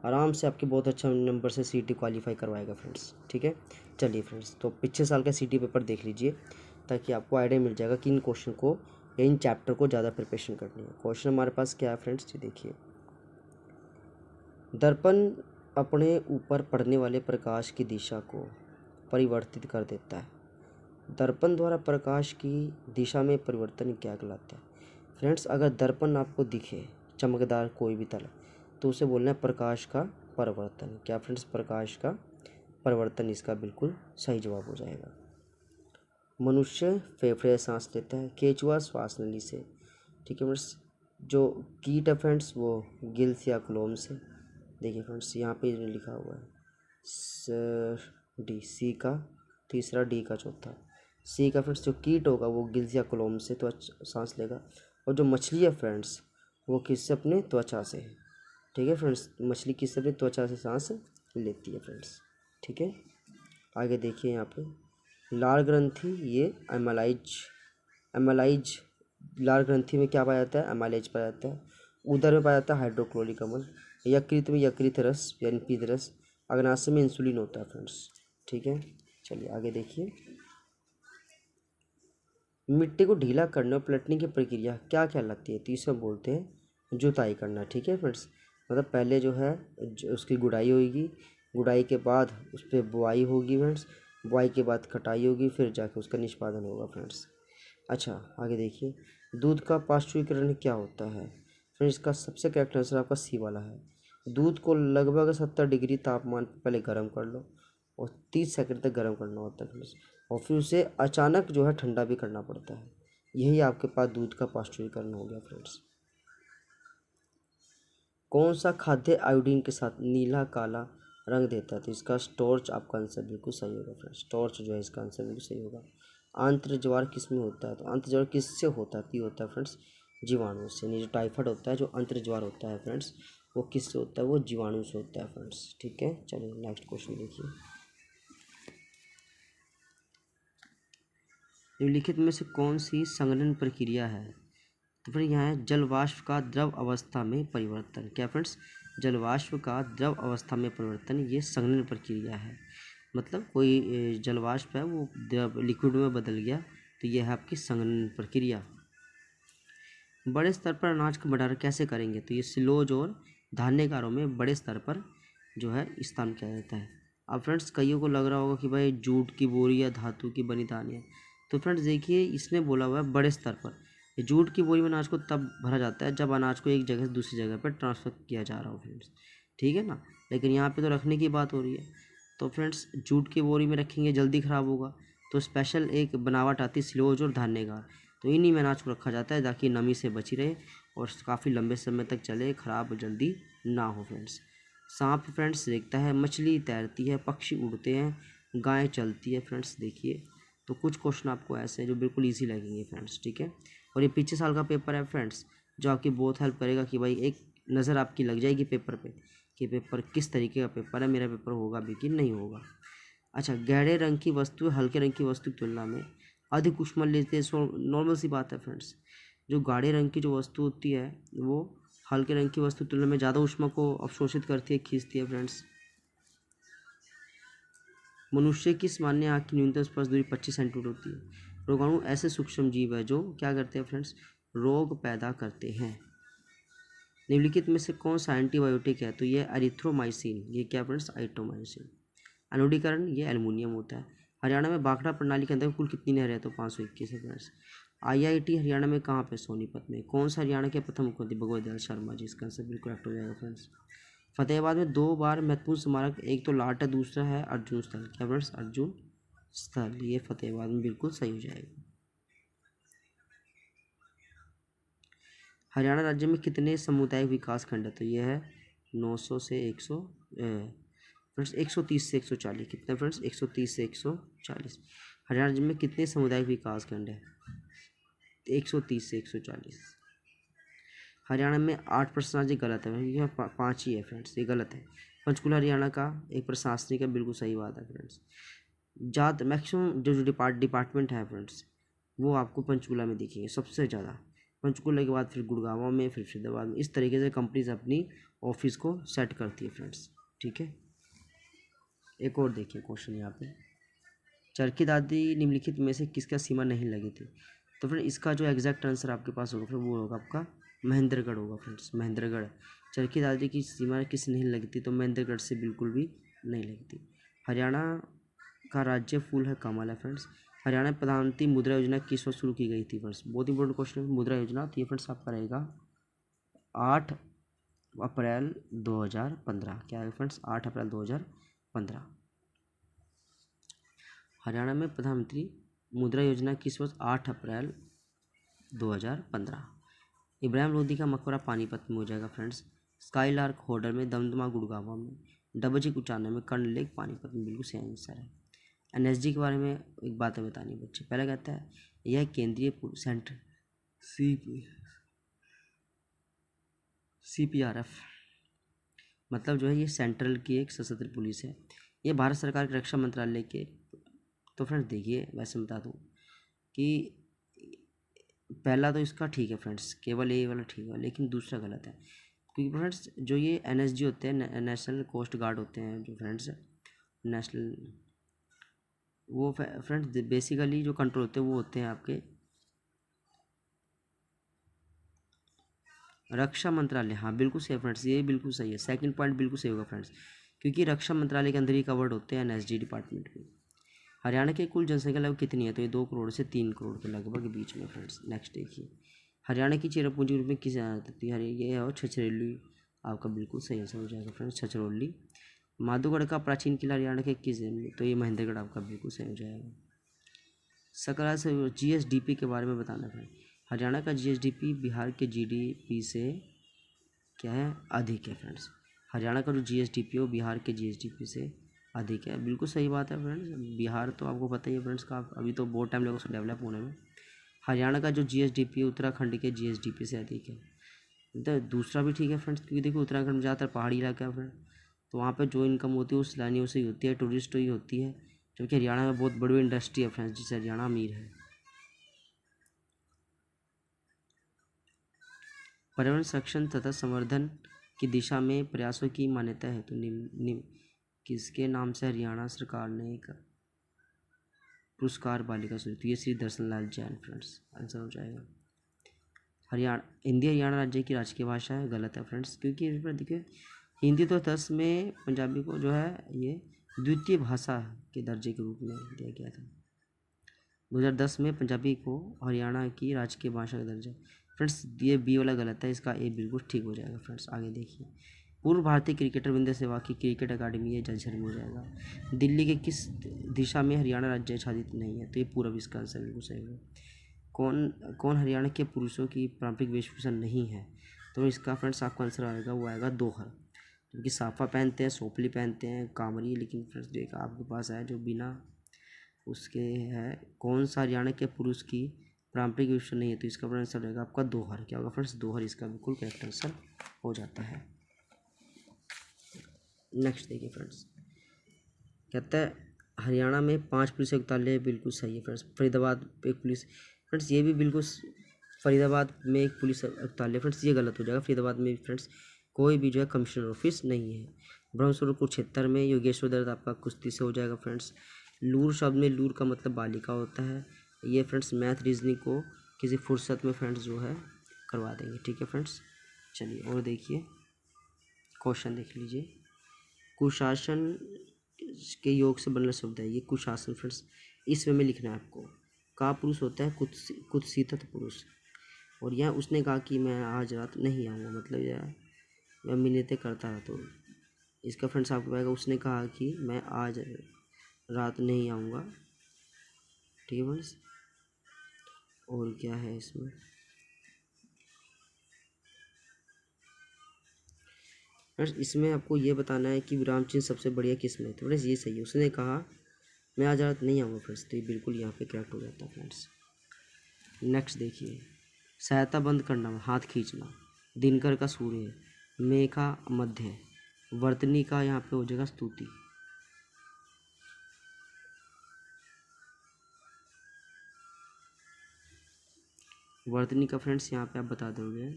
S1: आराम से आपके बहुत अच्छा नंबर से सीईटी क्वालिफाई करवाएगा फ्रेंड्स। ठीक है, चलिए फ्रेंड्स, तो पिछले साल का सीईटी पेपर देख लीजिए ताकि आपको आइडिया मिल जाएगा कि इन क्वेश्चन को या इन चैप्टर को ज़्यादा प्रिपरेशन करनी है। क्वेश्चन हमारे पास क्या है फ्रेंड्स, ये देखिए। दर्पण अपने ऊपर पड़ने वाले प्रकाश की दिशा को परिवर्तित कर देता है। दर्पण द्वारा प्रकाश की दिशा में परिवर्तन क्या कहलाता है? फ्रेंड्स अगर दर्पण आपको दिखे चमकदार कोई भी तल, तो उसे बोलना है प्रकाश का परिवर्तन। क्या फ्रेंड्स? प्रकाश का परिवर्तन इसका बिल्कुल सही जवाब हो जाएगा। मनुष्य फेफड़े से सांस लेता है, केचुआ श्वास नली से। ठीक है फ्रेंड्स, जो कीट है फ्रेंड्स वो गिल्स या क्लोम से। देखिए फ्रेंड्स यहाँ पे लिखा हुआ है डी, सी का तीसरा, डी का चौथा। सी का फ्रेंड्स जो कीट होगा वो गिल्स या क्लोम से तो सांस लेगा, और जो मछली है फ्रेंड्स वो किससे? अपने त्वचा से। ठीक है फ्रेंड्स, मछली किससे? अपनी त्वचा से सांस लेती है फ्रेंड्स। ठीक है, आगे देखिए यहाँ पे लाल ग्रंथि, ये एमालाइज लाल ग्रंथि में क्या पाया जाता है? एमालाइज पाया जाता है। उदर में पाया जाता है हाइड्रोक्लोरिक अम्ल। यकृत में यकृत रस यानी पीत रस। अग्नाशय में इंसुलिन होता है फ्रेंड्स। ठीक है, चलिए आगे देखिए। मिट्टी को ढीला करने और पलटने की प्रक्रिया क्या कहलाती है? तो इसे बोलते हैं जुताई करना। ठीक है फ्रेंड्स, मतलब पहले जो है उसकी गुड़ाई होगी, गुड़ाई के बाद उस पर बुआई होगी फ्रेंड्स, बुआई के बाद कटाई होगी, फिर जाके उसका निष्पादन होगा फ्रेंड्स। अच्छा आगे देखिए, दूध का पाश्चुरीकरण क्या होता है? फ्रेंड्स इसका सबसे करेक्ट आंसर आपका सी वाला है। दूध को लगभग 70 डिग्री तापमान पर पहले गर्म कर लो और 30 सेकंड तक गर्म करना होता है फ्रेंड्स, और फिर उसे अचानक जो है ठंडा भी करना पड़ता है। यही आपके पास दूध का पाश्चुरीकरण हो गया फ्रेंड्स। कौन सा खाद्य आयोडीन के साथ नीला काला रंग देता है? तो इसका स्टोर्च आपका आंसर बिल्कुल सही होगा फ्रेंड्स। स्टोर्च जो है इसका आंसर बिल्कुल सही होगा। अंतर्ज्वार किस में होता है? तो अंतर्ज्वार किससे होता है? तो होता है फ्रेंड्स जीवाणु से। नहीं, जो टाइफाइड होता है, जो अंतर्ज्वार होता है फ्रेंड्स वो किससे होता है? वो जीवाणु से होता है फ्रेंड्स। ठीक है, चलिए नेक्स्ट क्वेश्चन देखिए। निम्नलिखित में से कौन सी संघनन प्रक्रिया है? तो फिर यहाँ है जल वाष्प का द्रव अवस्था में परिवर्तन। क्या फ्रेंड्स? जल वाष्प का द्रव अवस्था में परिवर्तन ये संघनन प्रक्रिया है। मतलब कोई जल वाष्प है वो द्रव लिक्विड में बदल गया, तो ये है आपकी संघनन प्रक्रिया। बड़े स्तर पर अनाज का भंडारण कैसे करेंगे? तो ये सिलोज और धान्यगारों में बड़े स्तर पर जो है स्थान किया जाता है। अब फ्रेंड्स कईयों को लग रहा होगा कि भाई जूट की बोरी या धातु की बनी दानियाँ, तो फ्रेंड्स देखिए इसने बोला हुआ है बड़े स्तर पर। जूट की बोरी में अनाज को तब भरा जाता है जब अनाज को एक जगह से दूसरी जगह पर ट्रांसफ़र किया जा रहा हो फ्रेंड्स। ठीक है ना, लेकिन यहाँ पे तो रखने की बात हो रही है, तो फ्रेंड्स जूट की बोरी में रखेंगे जल्दी ख़राब होगा, तो स्पेशल एक बनावट आती है सिलोज और धान्यगार, तो इन्हीं में अनाज को रखा जाता है ताकि नमी से बची रहे और काफ़ी लंबे समय तक चले, ख़राब जल्दी ना हो फ्रेंड्स। सांप फ्रेंड्स देखता है, मछली तैरती है, पक्षी उड़ते हैं, गाय चलती है फ्रेंड्स। देखिए तो कुछ क्वेश्चन आपको ऐसे हैं जो बिल्कुल ईजी लगेंगे फ्रेंड्स, ठीक है। और ये पिछले साल का पेपर है फ्रेंड्स, जो आपकी बहुत हेल्प करेगा कि भाई एक नज़र आपकी लग जाएगी पेपर पे कि पेपर किस तरीके का पेपर है, मेरा पेपर होगा भी कि नहीं होगा। अच्छा, गहरे रंग की वस्तु हल्के रंग की वस्तु की तुलना में अधिक ऊष्मा लेते हैं, सो नॉर्मल सी बात है फ्रेंड्स। जो गाढ़े रंग की जो वस्तु होती है वो हल्के रंग की वस्तु की तुलना में ज़्यादा ऊष्मा को अवशोषित करती है, खींचती है फ्रेंड्स। मनुष्य की सामान्य आँख की न्यूनतम स्पर्श दूरी 25 सेंटीमीटर होती है। रोगाणु ऐसे सूक्ष्म जीव है जो क्या करते हैं फ्रेंड्स, रोग पैदा करते हैं। निम्नलिखित में से कौन सा एंटीबायोटिक है, तो ये एरिथ्रोमाइसिन, ये क्या फ्रेंड्स, आइटोमाइसिन। अनोडीकरण, ये एल्युमिनियम होता है। हरियाणा में भाखड़ा प्रणाली के अंदर कुल कितनी नहरें हैं, तो 521 है फ्रेंड्स। IIT हरियाणा में कहाँ पे, सोनीपत में। कौन सा हरियाणा के प्रथम मुख्यमंत्री, भगवत दयाल शर्मा जी, इसका आंसर बिल्कुल करेक्ट हो जाएगा फ्रेंड्स। फतेहाबाद में 2 बार महत्वपूर्ण स्मारक, एक तो लाट है, दूसरा है अर्जुन स्थल, क्या फ्रेंड्स, अर्जुन स्थल, ये फतेहाबाद में बिल्कुल सही हो जाएगा। हरियाणा राज्य में कितने सामुदायिक विकास खंड है, तो ये है 900 से 100 फ्रेंड्स, 130 से 140, कितने फ्रेंड्स, 130 से 140। हरियाणा राज्य में कितने सामुदायिक विकास खंड है, 130 से 140। हरियाणा में 8 प्रशासनिक, गलत है, यह 5 ही है फ्रेंड्स, ये गलत है। पंचकुला हरियाणा का एक प्रशासनिक है, बिल्कुल सही बात है फ्रेंड्स। ज़्यादा मैक्सिमम जो डिपार्टमेंट है फ्रेंड्स वो आपको पंचकुला में दिखेंगे सबसे ज़्यादा। पंचकुला के बाद फिर गुड़गांव में, फिर फरीदाबाद में, इस तरीके से कंपनीज अपनी ऑफिस को सेट करती है फ्रेंड्स, ठीक है। एक और देखिए क्वेश्चन यहाँ पे, चरखी दादी निम्नलिखित में से किसका सीमा नहीं लगी थी, तो फिर इसका जो एग्जैक्ट आंसर आपके पास होगा फिर वो होगा आपका महेंद्रगढ़ होगा फ्रेंड्स, महेंद्रगढ़। चरखी दादी की सीमा किस नहीं लगती, तो महेंद्रगढ़ से बिल्कुल भी नहीं लगती। हरियाणा का राज्य फूल है कमल है फ्रेंड्स। हरियाणा में प्रधानमंत्री मुद्रा योजना किस वक्त शुरू की गई थी फ्रेंड्स, बहुत इंपॉर्टेंट क्वेश्चन है मुद्रा योजना, तो ये फ्रेंड्स आपका रहेगा 8 अप्रैल 2015, क्या है फ्रेंड्स, 8 अप्रैल 2015। हरियाणा में प्रधानमंत्री मुद्रा योजना किस वर्ष, 8 अप्रैल 2015। इब्राहिम लोदी का मकबरा पानीपत में हो जाएगा फ्रेंड्स। स्काईलार्क होडल में, दमदमा गुड़गांव में, डबल जी कुचाना में, कर्ण लेक पानीपत में, बिल्कुल सही आंसर है। NSG के बारे में एक बात बतानी बच्चे, पहला कहता है यह केंद्रीय सेंटर CPRF मतलब जो है ये सेंट्रल की एक सशस्त्र पुलिस है। ये भारत सरकार के रक्षा मंत्रालय के, तो फ्रेंड्स देखिए वैसे बता दूँ कि पहला तो इसका ठीक है फ्रेंड्स, केवल ये वाला ठीक है, लेकिन दूसरा गलत है। क्योंकि फ्रेंड्स जो ये NSG होते हैं, नेशनल कोस्ट गार्ड होते हैं जो फ्रेंड्स, नेशनल वो फ्रेंड्स बेसिकली जो कंट्रोल होते हैं वो होते हैं आपके रक्षा मंत्रालय। हाँ बिल्कुल सही फ्रेंड्स, ये बिल्कुल सही है, सेकंड पॉइंट बिल्कुल सही होगा फ्रेंड्स, क्योंकि रक्षा मंत्रालय के अंदर ही कवर्ड होते हैं NSG डिपार्टमेंट में। हरियाणा की कुल जनसंख्या लगभग कितनी है, तो ये 2 करोड़ से 3 करोड़ के लगभग बीच में फ्रेंड्स। नेक्स्ट देखिए, हरियाणा की चेरापूंजी रूप में किस आती है, ये और छछरौली, आपका बिल्कुल सही आंसर हो जाएगा फ्रेंड्स, छछरौली। माधोगढ़ का प्राचीन किला हरियाणा के किस, तो ये महेंद्रगढ़ आपका बिल्कुल सही हो जाएगा। सकरा से GSDP के बारे में बताना है। हरियाणा का GSDP बिहार के GDP से क्या है, अधिक है फ्रेंड्स। हरियाणा का जो GSDP है वो बिहार के GSDP से अधिक है, बिल्कुल सही बात है फ्रेंड्स। बिहार तो आपको पता ही है फ्रेंड्स का, अभी तो बहुत टाइम लगेगा उसको डेवलप होने में। हरियाणा का जो GSDP है उत्तराखंड के GSDP से अधिक है। तो दूसरा भी ठीक है फ्रेंड्स, क्योंकि देखो उत्तराखंड में ज़्यादातर पहाड़ी इलाका है फ्रेंड, तो वहाँ पर जो इनकम होती है उस लाइनियों से ही होती है, टूरिस्ट ही होती है, जबकि हरियाणा में बहुत बड़ी इंडस्ट्री है फ्रेंड्स जिससे हरियाणा अमीर है। पर्यावरण संरक्षण तथा संवर्धन की दिशा में प्रयासों की मान्यता है, तो निम्न किसके नाम से हरियाणा सरकार ने एक पुरस्कार बालिका शुरू, तो ये श्री दर्शन लाल जैन फ्रेंड्स आंसर हो जाएगा। हिंदी हरियाणा राज्य की राजकीय भाषा है, गलत है फ्रेंड्स, क्योंकि इस पर देखिए हिंदी तो 10 में पंजाबी को जो है ये द्वितीय भाषा के दर्जे के रूप में दिया गया था। 2010 में पंजाबी को हरियाणा की राजकीय भाषा का दर्जा। फ्रेंड्स ये बी वाला गलत है, इसका ए बिल्कुल ठीक हो जाएगा फ्रेंड्स। आगे देखिए, पूर्व भारतीय क्रिकेटर वीरेंद्र सहवाग की क्रिकेट अकादमी है झज्जर में हो जाएगा। दिल्ली के किस दिशा में हरियाणा राज्य आच्छादित नहीं है, तो ये पूर्व इसका आंसर बिल्कुल सही है। कौन कौन हरियाणा के पुरुषों की पारंपरिक वेशभूषा नहीं है, तो इसका फ्रेंड्स आपका आंसर आएगा, वो आएगा दोहर, क्योंकि साफा पहनते हैं, सोपली पहनते हैं, कामरी, लेकिन फ्रेंड्स देखा आपके पास है जो बिना उसके है। कौन सा हरियाणा के पुरुष की पारंपरिक वेशभूषा नहीं है, तो इसका आंसर रहेगा आपका दोहर। क्या होगा फ्रेंड्स, दोहर इसका बिल्कुल करेक्ट आंसर हो जाता है। नेक्स्ट देखिए फ्रेंड्स, कहता है हरियाणा में 5 पुलिस आयुक्तालय, बिल्कुल सही है फ्रेंड्स। फरीदाबाद एक पुलिस, फ्रेंड्स ये भी बिल्कुल फरीदाबाद में एक पुलिस आयुक्तालय, फ्रेंड्स ये गलत हो जाएगा। फरीदाबाद में फ्रेंड्स कोई भी जो है कमिश्नर ऑफिस नहीं है। ब्रह्मस्वरूप कुरुक्षेत्र में योगेश्वर दत्त आपका कुश्ती से हो जाएगा फ्रेंड्स। लूर शब्द में लूर का मतलब बालिका होता है। ये फ्रेंड्स मैथ रीजनिंग को किसी फुर्सत में फ्रेंड्स जो है करवा देंगे, ठीक है फ्रेंड्स। चलिए और देखिए क्वेश्चन देख लीजिए। कुशासन के योग से बनना शब्द है, ये कुशासन फ्रेंड्स इसमें में लिखना है आपको। का पुरुष होता है कुत्सित पुरुष, और यहाँ उसने कहा कि मैं आज रात नहीं आऊँगा, मतलब यह मैं मिन्नतें करता रहा, तो इसका फ्रेंड्स आपको पाएगा उसने कहा कि मैं आज रात नहीं आऊँगा, ठीक है फ्रेंड्स। और क्या है इसमें, फ्रेंड्स इसमें आपको ये बताना है कि विराम चिन्ह सबसे बढ़िया किस में है, तो फ्रेंड्स ये सही है, उसने कहा मैं आज रात नहीं आऊँगा फ्रेंड्स, तो ये बिल्कुल यहाँ पे करेक्ट हो जाता है फ्रेंड्स। नेक्स्ट देखिए, सहायता बंद करना, हाथ खींचना, दिनकर का सूर्य, मेघा मध्य, वर्तनी का यहाँ पे हो जाएगा स्तुति। वर्तनी का फ्रेंड्स यहाँ पे आप बता दोगे।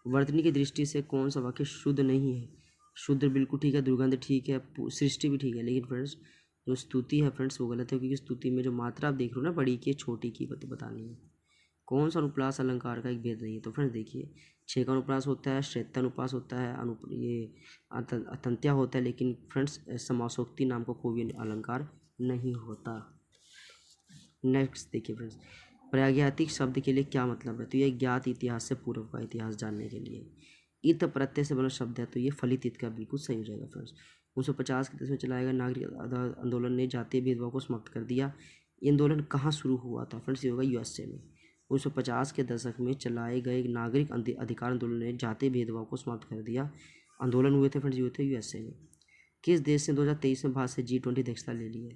S1: वर्तनी की दृष्टि से कौन सा वाक्य शुद्ध नहीं है, शुद्ध बिल्कुल ठीक है, दुर्गंध ठीक है, सृष्टि भी ठीक है, लेकिन फ्रेंड्स जो स्तुति है फ्रेंड्स वो गलत है, क्योंकि स्तुति में जो मात्रा आप देख रहे हो ना, बड़ी की छोटी की बतानी है। कौन सा अनुप्रास अलंकार का एक भेद नहीं है, तो फ्रेंड्स देखिए 6 का अनुप्रास होता है, श्रेत्यानुप्रास होता है, ये अतंत्या होता है, लेकिन फ्रेंड्स समासोक्ति नाम का कोई भी अलंकार नहीं होता। नेक्स्ट देखिए फ्रेंड्स, प्राज्ञातिक शब्द के लिए क्या मतलब है, तो ये ज्ञात इतिहास से पूर्व का इतिहास जानने के लिए। इत प्रत्यय से बना शब्द है, तो ये फलित इत का बिल्कुल सही हो जाएगा फ्रेंड्स। 1950 के दशक में चलाया गया नागरिक आंदोलन ने जातीय भेदभाव को समाप्त कर दिया। ये आंदोलन कहाँ शुरू हुआ था फ्रेंड्स, ये होगा यूएसए में। 1950 के दशक में चलाए गए नागरिक अधिकार आंदोलन ने जातीय भेदभाव को समाप्त कर दिया। आंदोलन हुए थे फ्रेंड्स, ये हुए थे यूएसए में। किस देश ने 2023 में भारत से G20 अध्यक्षता ले ली है,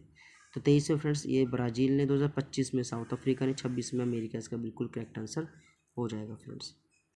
S1: तो 23 में फ्रेंड्स ये ब्राज़ील ने, 2025 में साउथ अफ्रीका ने, 26 में अमेरिका, इसका बिल्कुल करेक्ट आंसर हो जाएगा फ्रेंड्स।